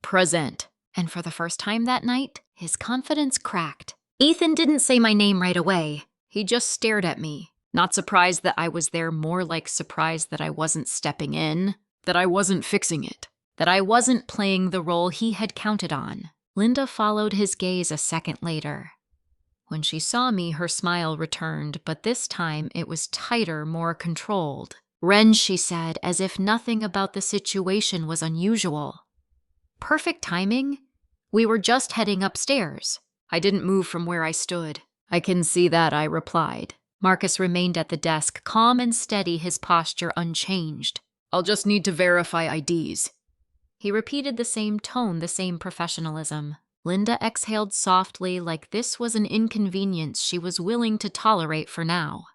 present. And for the first time that night, his confidence cracked. Ethan didn't say my name right away. He just stared at me, not surprised that I was there, more like surprised that I wasn't stepping in, that I wasn't fixing it, that I wasn't playing the role he had counted on. Linda followed his gaze a second later. When she saw me, her smile returned, but this time it was tighter, more controlled. Revenge, she said, as if nothing about the situation was unusual. Perfect timing? We were just heading upstairs. I didn't move from where I stood. I can see that, I replied. Marcus remained at the desk, calm and steady, his posture unchanged. I'll just need to verify IDs. He repeated the same tone, the same professionalism. Linda exhaled softly, like this was an inconvenience she was willing to tolerate for now.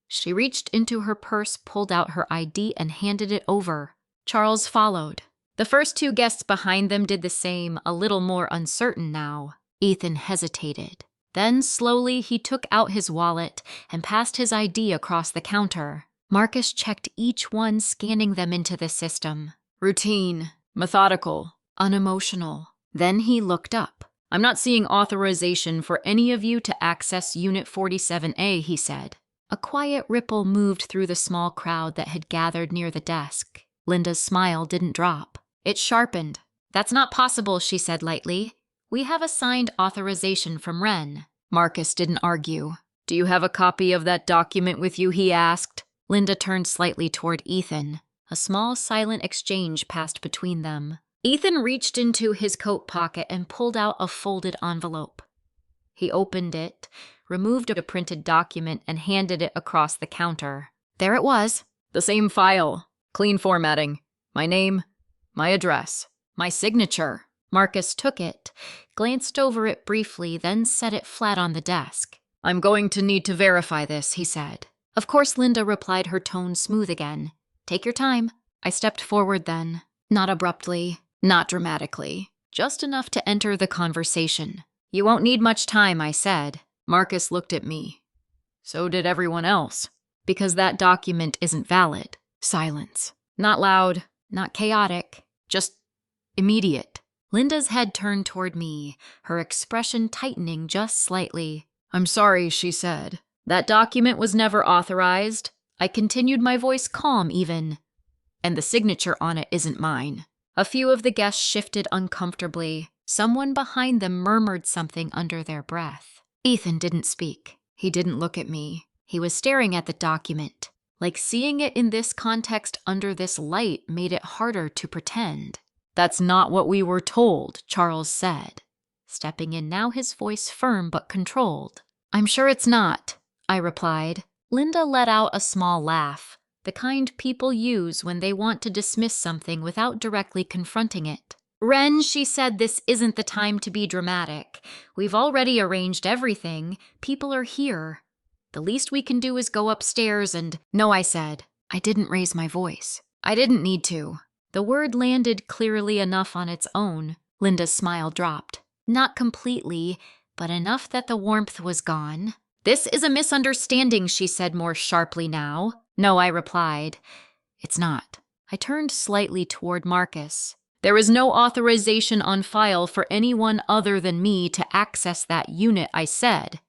She reached into her purse, pulled out her ID, and handed it over. Charles followed. The first two guests behind them did the same, a little more uncertain now. Ethan hesitated. Then, slowly, he took out his wallet and passed his ID across the counter. Marcus checked each one, scanning them into the system. Routine, methodical, unemotional. Then he looked up. I'm not seeing authorization for any of you to access Unit 47A, he said. A quiet ripple moved through the small crowd that had gathered near the desk. Linda's smile didn't drop. It sharpened. That's not possible, she said lightly. We have a signed authorization from Ren. Marcus didn't argue. Do you have a copy of that document with you, he asked. Linda turned slightly toward Ethan. A small, silent exchange passed between them. Ethan reached into his coat pocket and pulled out a folded envelope. He opened it, removed a printed document, and handed it across the counter. There it was. The same file. Clean formatting. My name, my address, my signature. Marcus took it, glanced over it briefly, then set it flat on the desk. I'm going to need to verify this, he said. Of course, Linda replied, her tone smooth again. Take your time. I stepped forward then. Not abruptly, not dramatically. Just enough to enter the conversation. You won't need much time, I said. Marcus looked at me. So did everyone else. Because that document isn't valid. Silence. Not loud, not chaotic, just immediate. Linda's head turned toward me, her expression tightening just slightly. I'm sorry, she said. That document was never authorized. I continued, my voice calm even. And the signature on it isn't mine. A few of the guests shifted uncomfortably. Someone behind them murmured something under their breath. Ethan didn't speak. He didn't look at me. He was staring at the document. Like seeing it in this context under this light made it harder to pretend. That's not what we were told, Charles said. Stepping in now, his voice firm but controlled. I'm sure it's not, I replied. Linda let out a small laugh, the kind people use when they want to dismiss something without directly confronting it. Ren, she said, this isn't the time to be dramatic. We've already arranged everything. People are here. The least we can do is go upstairs and— No, I said. I didn't raise my voice. I didn't need to. The word landed clearly enough on its own. Linda's smile dropped. Not completely, but enough that the warmth was gone. This is a misunderstanding, she said more sharply now. No, I replied. It's not. I turned slightly toward Marcus. There is no authorization on file for anyone other than me to access that unit, I said.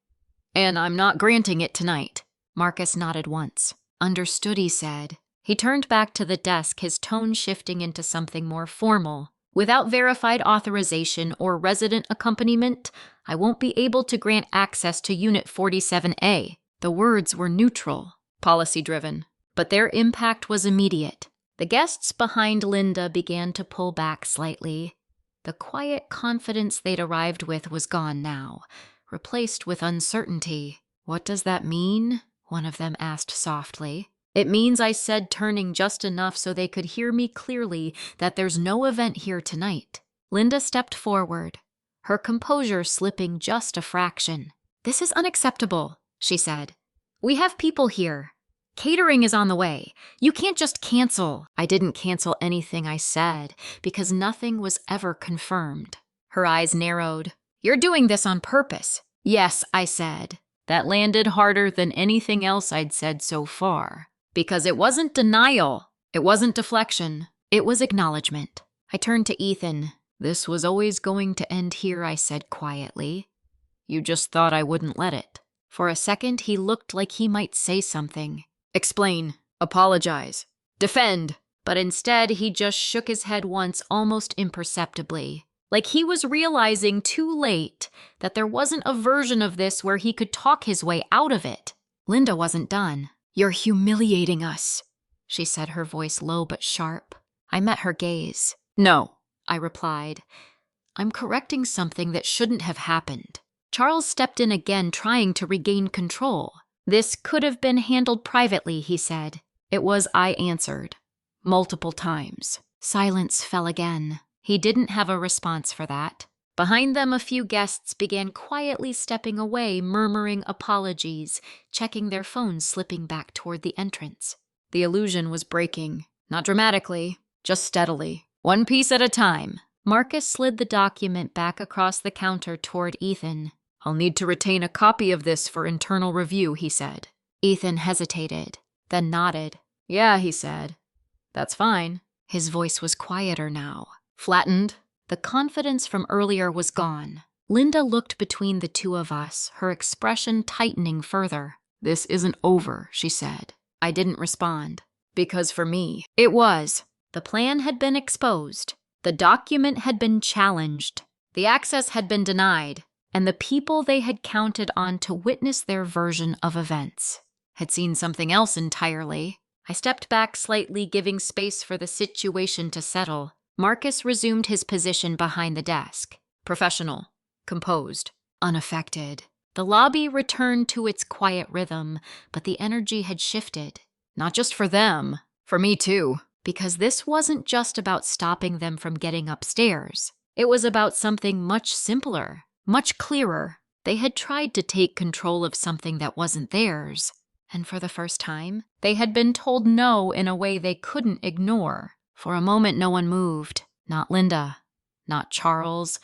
And I'm not granting it tonight. Marcus nodded once. Understood, he said. He turned back to the desk, his tone shifting into something more formal. Without verified authorization or resident accompaniment, I won't be able to grant access to Unit 47A. The words were neutral, policy-driven, but their impact was immediate. The guests behind Linda began to pull back slightly. The quiet confidence they'd arrived with was gone now, replaced with uncertainty. What does that mean? One of them asked softly. It means, I said, turning just enough so they could hear me clearly, that there's no event here tonight. Linda stepped forward, her composure slipping just a fraction. "This is unacceptable," she said. "We have people here. Catering is on the way. You can't just cancel." I didn't cancel anything I said because nothing was ever confirmed. Her eyes narrowed. "You're doing this on purpose." "Yes," I said. That landed harder than anything else I'd said so far. Because it wasn't denial. It wasn't deflection. It was acknowledgement. I turned to Ethan. "This was always going to end here," I said quietly. "You just thought I wouldn't let it." For a second, he looked like he might say something. Explain. Apologize. Defend. But instead, he just shook his head once, almost imperceptibly. Like he was realizing too late that there wasn't a version of this where he could talk his way out of it. Linda wasn't done. "You're humiliating us," she said, her voice low but sharp. I met her gaze. "No," I replied. "I'm correcting something that shouldn't have happened." Charles stepped in again, trying to regain control. "This could have been handled privately," he said. It was I answered. Multiple times. Silence fell again. He didn't have a response for that. Behind them, a few guests began quietly stepping away, murmuring apologies, checking their phones, slipping back toward the entrance. The illusion was breaking. Not dramatically, just steadily. One piece at a time. Marcus slid the document back across the counter toward Ethan. "I'll need to retain a copy of this for internal review," he said. Ethan hesitated, then nodded. "Yeah," he said. "That's fine." His voice was quieter now. Flattened. The confidence from earlier was gone. Linda looked between the two of us, her expression tightening further. "This isn't over," she said. I didn't respond. Because for me, it was. The plan had been exposed. The document had been challenged. The access had been denied. And the people they had counted on to witness their version of events had seen something else entirely. I stepped back slightly, giving space for the situation to settle. Marcus resumed his position behind the desk. Professional, composed, unaffected. The lobby returned to its quiet rhythm, but the energy had shifted. Not just for them, for me too. Because this wasn't just about stopping them from getting upstairs. It was about something much simpler. Much clearer. They had tried to take control of something that wasn't theirs. And for the first time, they had been told no in a way they couldn't ignore. For a moment, no one moved. Not Linda. Not Charles.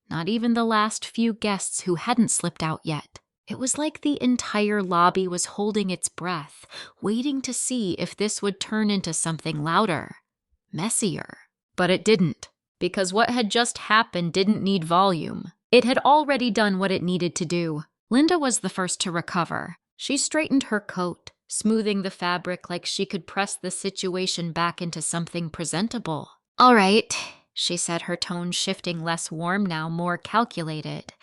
Not even the last few guests who hadn't slipped out yet. It was like the entire lobby was holding its breath, waiting to see if this would turn into something louder. Messier. But it didn't. Because what had just happened didn't need volume. It had already done what it needed to do. Linda was the first to recover. She straightened her coat, smoothing the fabric like she could press the situation back into something presentable. "All right," she said, her tone shifting, less warm now, more calculated.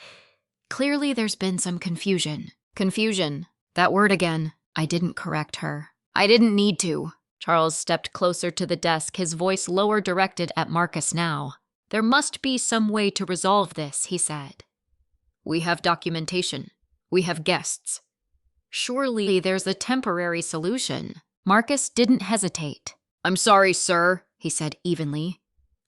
"Clearly there's been some confusion." Confusion. That word again. I didn't correct her. I didn't need to. Charles stepped closer to the desk, his voice lower, directed at Marcus now. "There must be some way to resolve this," he said. "We have documentation. We have guests. Surely there's a temporary solution." Marcus didn't hesitate. "I'm sorry, sir," he said evenly.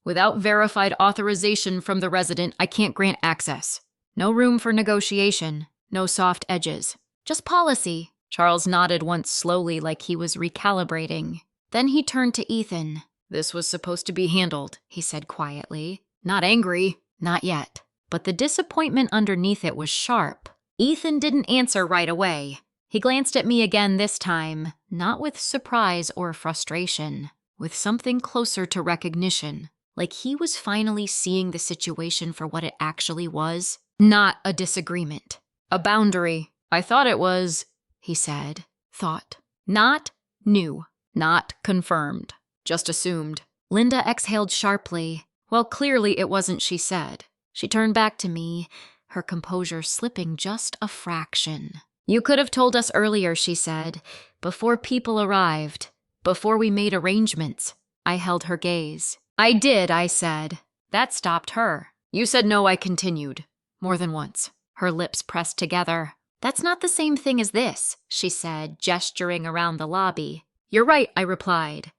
"Without verified authorization from the resident, I can't grant access. No room for negotiation. No soft edges. Just policy." Charles nodded once slowly, like he was recalibrating. Then he turned to Ethan. "This was supposed to be handled," he said quietly. "Not angry. Not yet." But the disappointment underneath it was sharp. Ethan didn't answer right away. He glanced at me again this time, not with surprise or frustration, with something closer to recognition, like he was finally seeing the situation for what it actually was. Not a disagreement. A boundary. "I thought it was," he said. Thought. Not new. Not confirmed. Just assumed. Linda exhaled sharply. Well, clearly it wasn't, she said. She turned back to me, her composure slipping just a fraction. "You could have told us earlier," she said, "before people arrived, before we made arrangements." I held her gaze. "I did," I said. That stopped her. "You said no," I continued. "More than once." Her lips pressed together. "That's not the same thing as this," she said, gesturing around the lobby. "You're right," I replied.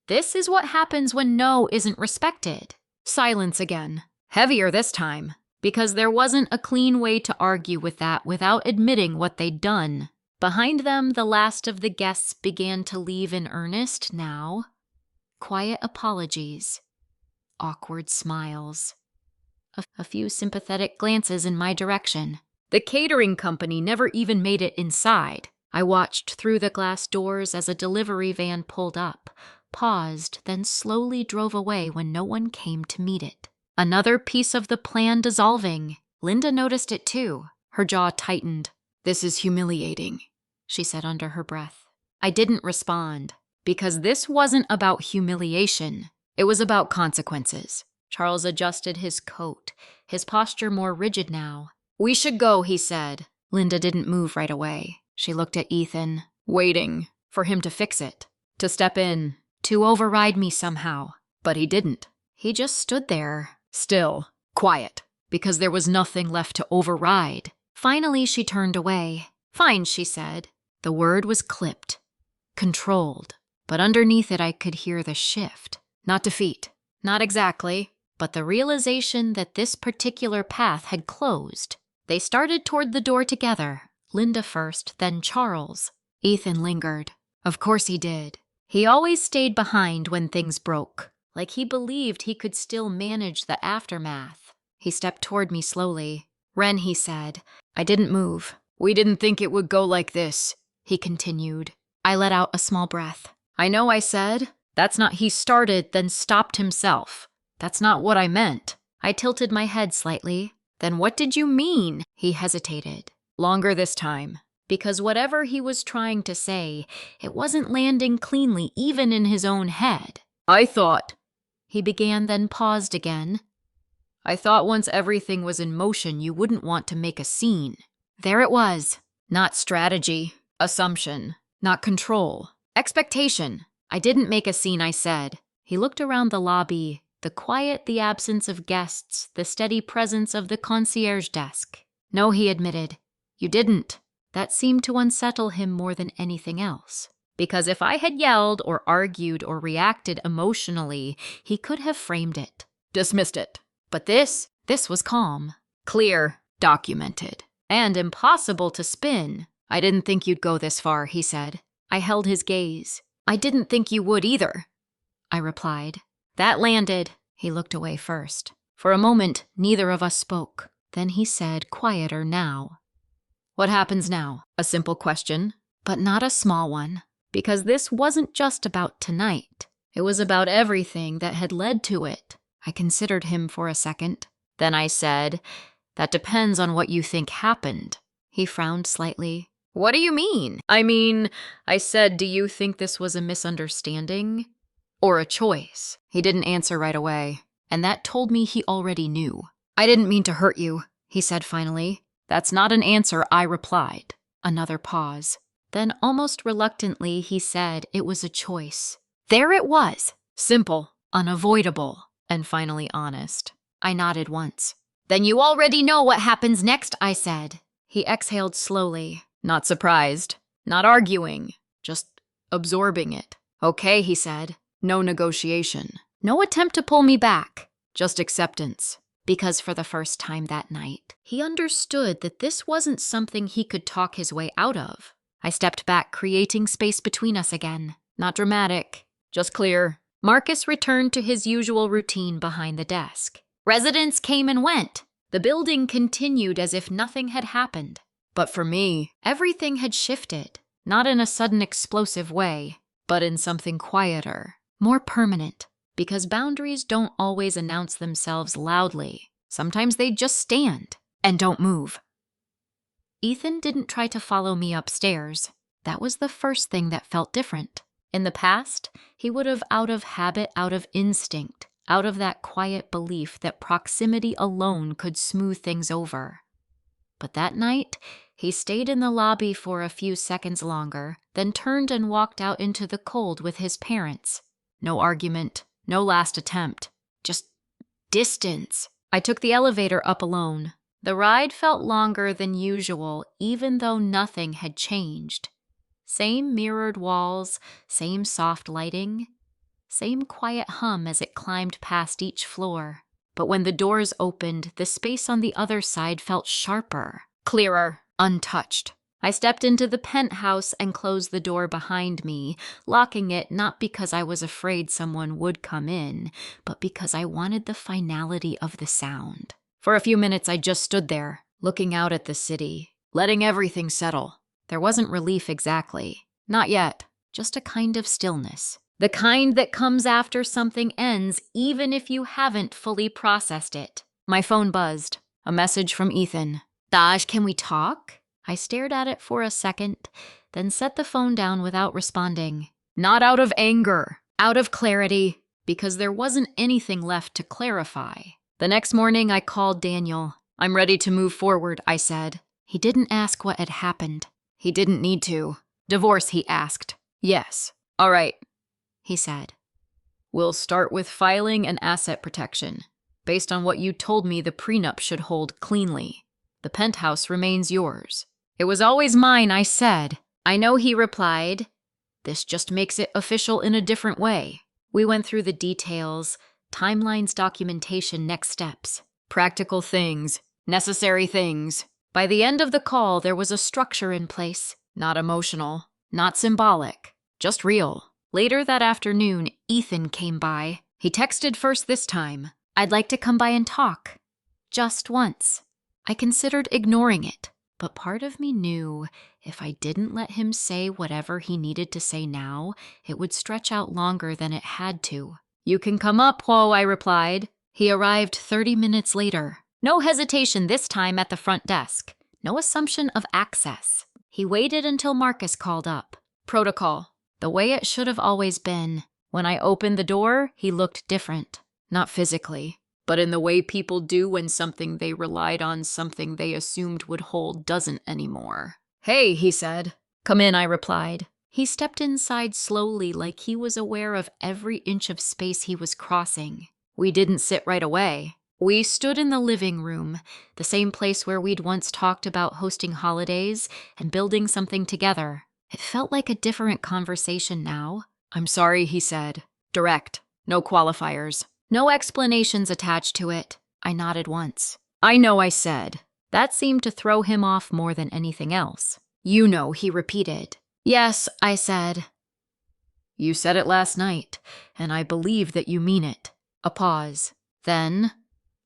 "This is what happens when no isn't respected." Silence again. Heavier this time. because there wasn't a clean way to argue with that without admitting what they'd done. Behind them, the last of the guests began to leave in earnest now. Quiet apologies, awkward smiles, a few sympathetic glances in my direction. The catering company never even made it inside. I watched through the glass doors as a delivery van pulled up, paused, then slowly drove away when no one came to meet it. Another piece of the plan dissolving. Linda noticed it too. Her jaw tightened. "This is humiliating," she said under her breath. I didn't respond, because this wasn't about humiliation. It was about consequences. Charles adjusted his coat, his posture more rigid now. "We should go," he said. Linda didn't move right away. She looked at Ethan, waiting for him to fix it, to step in, to override me somehow. But he didn't. He just stood there, still, quiet, because there was nothing left to override. Finally, she turned away. "Fine," she said. The word was clipped, controlled, but underneath it I could hear the shift. Not defeat, not exactly, but the realization that this particular path had closed. They started toward the door together, Linda first, then Charles. Ethan lingered. Of course he did. He always stayed behind when things broke, like he believed he could still manage the aftermath. He stepped toward me slowly. "Ren," he said. I didn't move. "We didn't think it would go like this," he continued. I let out a small breath. "I know," I said. "That's not he started, then stopped himself. That's not what I meant." I tilted my head slightly. "Then what did you mean?" He hesitated. Longer this time, because whatever he was trying to say, it wasn't landing cleanly even in his own head. "I thought," he began, then paused again. "I thought once everything was in motion, you wouldn't want to make a scene." There it was. Not strategy, assumption, not control, expectation. "I didn't make a scene," I said. He looked around the lobby, the quiet, the absence of guests, the steady presence of the concierge desk. "No," he admitted. "You didn't." That seemed to unsettle him more than anything else. Because if I had yelled or argued or reacted emotionally, he could have framed it, dismissed it. But this was calm, clear, documented, and impossible to spin. "I didn't think you'd go this far," he said. I held his gaze. "I didn't think you would either," I replied. That landed. He looked away first. For a moment, neither of us spoke. Then he said, quieter now, "What happens now?" A simple question, but not a small one, because this wasn't just about tonight. It was about everything that had led to it. I considered him for a second. Then I said, "That depends on what you think happened." He frowned slightly. "What do you mean?" I said, "Do you think this was a misunderstanding? Or a choice?" He didn't answer right away, and that told me he already knew. "I didn't mean to hurt you," he said finally. "That's not an answer," I replied. Another pause. Then almost reluctantly he said it was a choice. There it was. Simple, unavoidable, and finally honest. I nodded once. "Then you already know what happens next," I said. He exhaled slowly, not surprised, not arguing, just absorbing it. "Okay," he said. No negotiation. No attempt to pull me back. Just acceptance. Because for the first time that night, he understood that this wasn't something he could talk his way out of. I stepped back, creating space between us again. Not dramatic, just clear. Marcus returned to his usual routine behind the desk. Residents came and went. The building continued as if nothing had happened. But for me, everything had shifted. Not in a sudden explosive way, but in something quieter, more permanent. Because boundaries don't always announce themselves loudly. Sometimes they just stand and don't move. Ethan didn't try to follow me upstairs. That was the first thing that felt different. In the past, he would have out of habit, out of instinct, out of that quiet belief that proximity alone could smooth things over. But that night, he stayed in the lobby for a few seconds longer, then turned and walked out into the cold with his parents. No argument. No last attempt. Just distance. I took the elevator up alone. The ride felt longer than usual, even though nothing had changed. Same mirrored walls, same soft lighting, same quiet hum as it climbed past each floor. But when the doors opened, the space on the other side felt sharper, clearer, untouched. I stepped into the penthouse and closed the door behind me, locking it not because I was afraid someone would come in, but because I wanted the finality of the sound. For a few minutes, I just stood there, looking out at the city, letting everything settle. There wasn't relief exactly. Not yet. Just a kind of stillness. The kind that comes after something ends, even if you haven't fully processed it. My phone buzzed. A message from Ethan. "Daj, can we talk?" I stared at it for a second, then set the phone down without responding. Not out of anger, out of clarity, because there wasn't anything left to clarify. The next morning, I called Daniel. "I'm ready to move forward," I said. He didn't ask what had happened. He didn't need to. "Divorce," he asked. "Yes." "All right," he said. "We'll start with filing and asset protection. Based on what you told me, the prenup should hold cleanly. The penthouse remains yours." "It was always mine," I said. "I know," he replied. "This just makes it official in a different way." We went through the details, timelines, documentation, next steps. Practical things, necessary things. By the end of the call, there was a structure in place. Not emotional, not symbolic, just real. Later that afternoon, Ethan came by. He texted first this time. "I'd like to come by and talk. Just once." I considered ignoring it, but part of me knew if I didn't let him say whatever he needed to say now, it would stretch out longer than it had to. "You can come up, Ho," I replied. He arrived 30 minutes later. No hesitation this time at the front desk. No assumption of access. He waited until Marcus called up. Protocol. The way it should have always been. When I opened the door, he looked different. Not physically, but in the way people do when something they relied on, something they assumed would hold, doesn't anymore. "Hey," he said. "Come in," I replied. He stepped inside slowly, like he was aware of every inch of space he was crossing. We didn't sit right away. We stood in the living room, the same place where we'd once talked about hosting holidays and building something together. It felt like a different conversation now. "I'm sorry," he said. Direct. No qualifiers. No explanations attached to it. I nodded once. "I know," I said. That seemed to throw him off more than anything else. "You know," he repeated. "Yes," I said. "You said it last night, and I believe that you mean it." A pause. Then,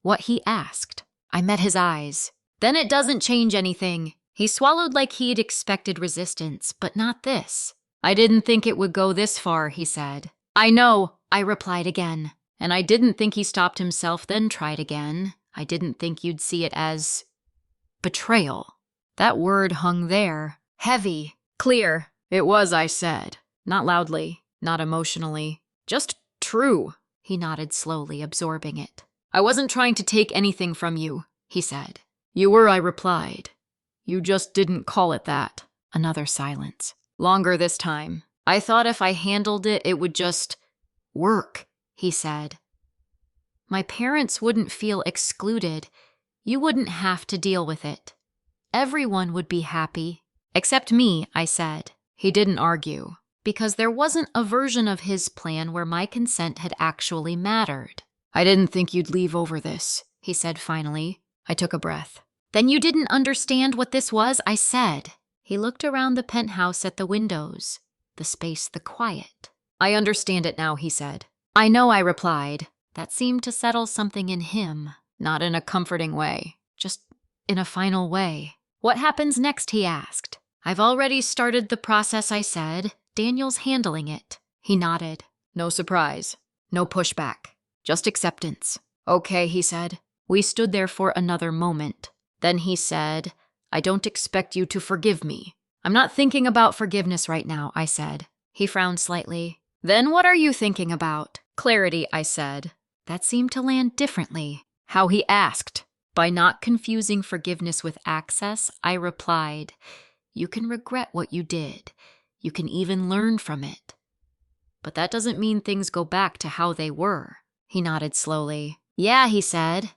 what he asked. I met his eyes. "Then it doesn't change anything." He swallowed like he'd expected resistance, but not this. "I didn't think it would go this far," he said. "I know," I replied again. And I didn't think he stopped himself, then tried again. "I didn't think you'd see it as betrayal." That word hung there, heavy, clear. "It was," I said. Not loudly, not emotionally. "Just true." He nodded slowly, absorbing it. "I wasn't trying to take anything from you," he said. "You were," I replied. "You just didn't call it that." Another silence. Longer this time. "I thought if I handled it, it would just work," he said. "My parents wouldn't feel excluded. You wouldn't have to deal with it. Everyone would be happy. Except me," I said. He didn't argue, because there wasn't a version of his plan where my consent had actually mattered. "I didn't think you'd leave over this," he said finally. I took a breath. "Then you didn't understand what this was," I said. He looked around the penthouse at the windows, the space, the quiet. "I understand it now," he said. "I know," I replied. That seemed to settle something in him, not in a comforting way, just in a final way. "What happens next?" he asked. "I've already started the process," I said. "Daniel's handling it." He nodded. No surprise, no pushback, just acceptance. "Okay," he said. We stood there for another moment. Then he said, "I don't expect you to forgive me." "I'm not thinking about forgiveness right now," I said. He frowned slightly. "Then what are you thinking about?" "Clarity," I said. That seemed to land differently. How he asked. By not confusing forgiveness with access, I replied, "You can regret what you did. You can even learn from it. But that doesn't mean things go back to how they were." He nodded slowly. "Yeah," he said.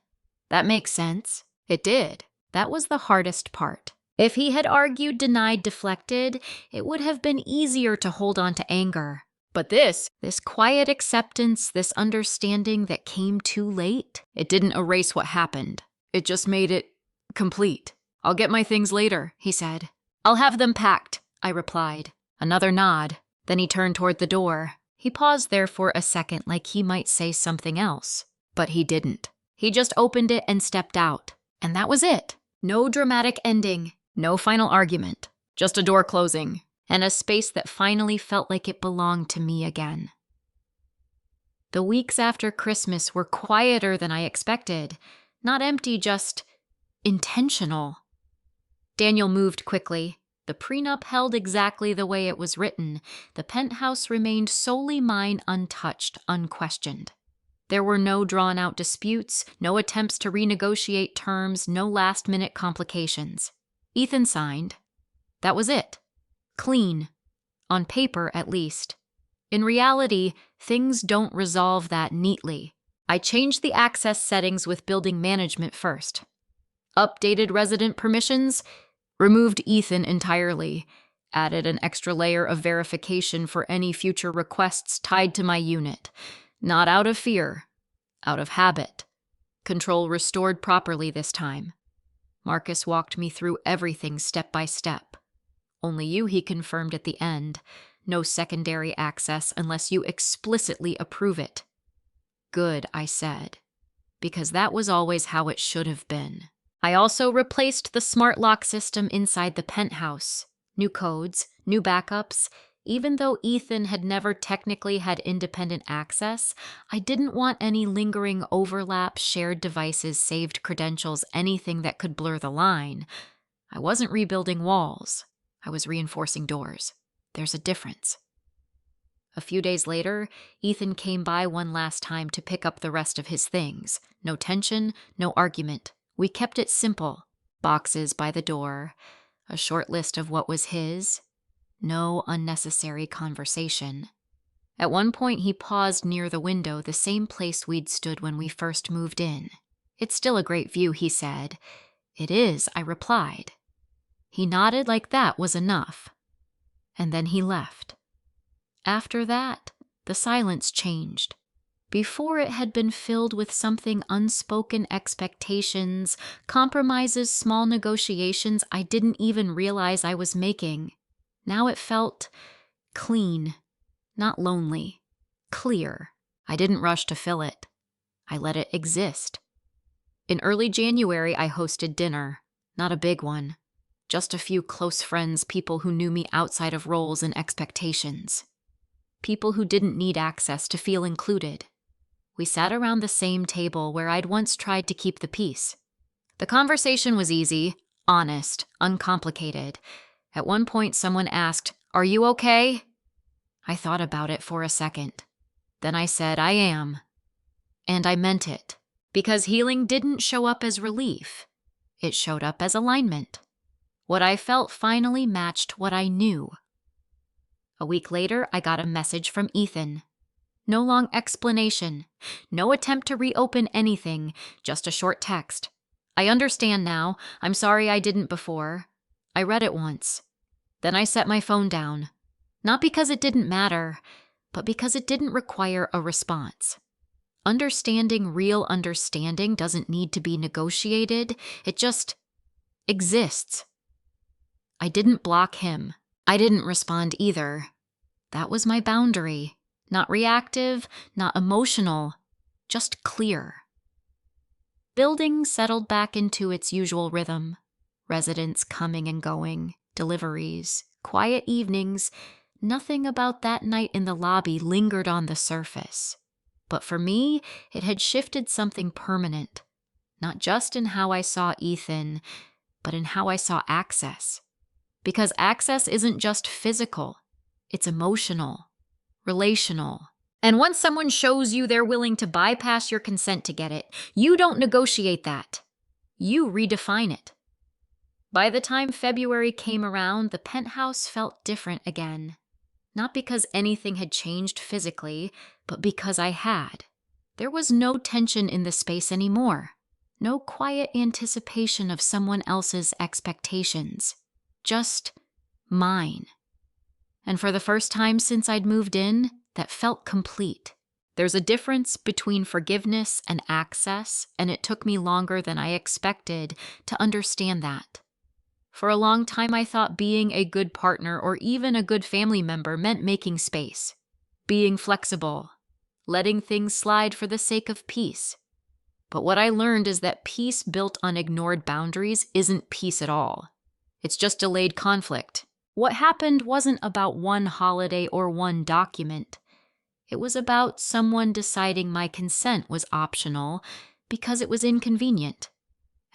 "That makes sense." It did. That was the hardest part. If he had argued, denied, deflected, it would have been easier to hold on to anger. But this quiet acceptance, this understanding that came too late, it didn't erase what happened. It just made it complete. "I'll get my things later," he said. "I'll have them packed," I replied. Another nod. Then he turned toward the door. He paused there for a second like he might say something else. But he didn't. He just opened it and stepped out. And that was it. No dramatic ending. No final argument. Just a door closing. And a space that finally felt like it belonged to me again. The weeks after Christmas were quieter than I expected. Not empty, just intentional. Daniel moved quickly. The prenup held exactly the way it was written. The penthouse remained solely mine, untouched, unquestioned. There were no drawn-out disputes, no attempts to renegotiate terms, no last-minute complications. Ethan signed. That was it. Clean. On paper, at least. In reality, things don't resolve that neatly. I changed the access settings with building management first. Updated resident permissions, removed Ethan entirely, added an extra layer of verification for any future requests tied to my unit. Not out of fear, out of habit. Control restored properly this time. Marcus walked me through everything step by step. Only you, he confirmed at the end. No secondary access unless you explicitly approve it. Good, I said, because that was always how it should have been. I also replaced the smart lock system inside the penthouse. New codes, new backups. Even though Ethan had never technically had independent access, I didn't want any lingering overlap, shared devices, saved credentials, anything that could blur the line. I wasn't rebuilding walls. I was reinforcing doors. There's a difference. A few days later, Ethan came by one last time to pick up the rest of his things. No tension, no argument. We kept it simple. Boxes by the door, a short list of what was his. No unnecessary conversation. At one point, he paused near the window, the same place we'd stood when we first moved in. "It's still a great view," he said. "It is," I replied. He nodded like that was enough. And then he left. After that, the silence changed. Before, it had been filled with something unspoken expectations, compromises, small negotiations I didn't even realize I was making. Now it felt clean, not lonely, clear. I didn't rush to fill it. I let it exist. In early January, I hosted dinner. Not a big one. Just a few close friends, people who knew me outside of roles and expectations. People who didn't need access to feel included. We sat around the same table where I'd once tried to keep the peace. The conversation was easy, honest, uncomplicated. At one point, someone asked, "Are you okay?" I thought about it for a second. Then I said, "I am." And I meant it, because healing didn't show up as relief. It showed up as alignment. What I felt finally matched what I knew. A week later, I got a message from Ethan. No long explanation, no attempt to reopen anything, just a short text. "I understand now. I'm sorry I didn't before." I read it once. Then I set my phone down. Not because it didn't matter, but because it didn't require a response. Understanding real understanding doesn't need to be negotiated. It just exists. I didn't block him. I didn't respond either. That was my boundary. Not reactive, not emotional, just clear. Building settled back into its usual rhythm. Residents coming and going, deliveries, quiet evenings. Nothing about that night in the lobby lingered on the surface. But for me, it had shifted something permanent. Not just in how I saw Ethan, but in how I saw access. Because access isn't just physical, it's emotional. Relational. And once someone shows you they're willing to bypass your consent to get it, you don't negotiate that. You redefine it. By the time February came around, the penthouse felt different again. Not because anything had changed physically, but because I had. There was no tension in the space anymore. No quiet anticipation of someone else's expectations. Just mine. And for the first time since I'd moved in, that felt complete. There's a difference between forgiveness and access, and it took me longer than I expected to understand that. For a long time, I thought being a good partner or even a good family member meant making space, being flexible, letting things slide for the sake of peace. But what I learned is that peace built on ignored boundaries isn't peace at all. It's just delayed conflict. What happened wasn't about one holiday or one document. It was about someone deciding my consent was optional because it was inconvenient.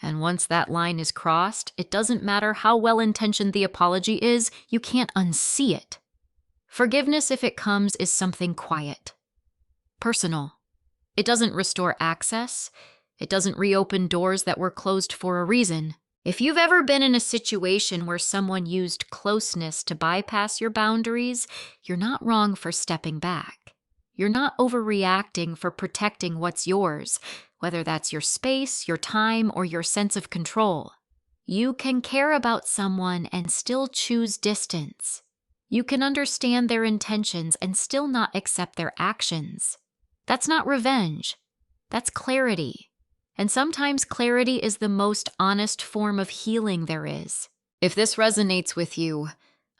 And once that line is crossed, it doesn't matter how well-intentioned the apology is, you can't unsee it. Forgiveness, if it comes, is something quiet, personal. It doesn't restore access. It doesn't reopen doors that were closed for a reason. If you've ever been in a situation where someone used closeness to bypass your boundaries, you're not wrong for stepping back. You're not overreacting for protecting what's yours, whether that's your space, your time, or your sense of control. You can care about someone and still choose distance. You can understand their intentions and still not accept their actions. That's not revenge. That's clarity. And sometimes clarity is the most honest form of healing there is. If this resonates with you,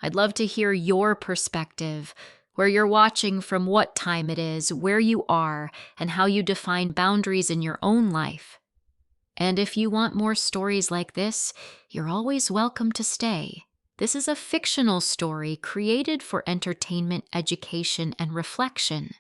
I'd love to hear your perspective, where you're watching from, what time it is, where you are, and how you define boundaries in your own life. And if you want more stories like this, you're always welcome to stay. This is a fictional story created for entertainment, education, and reflection.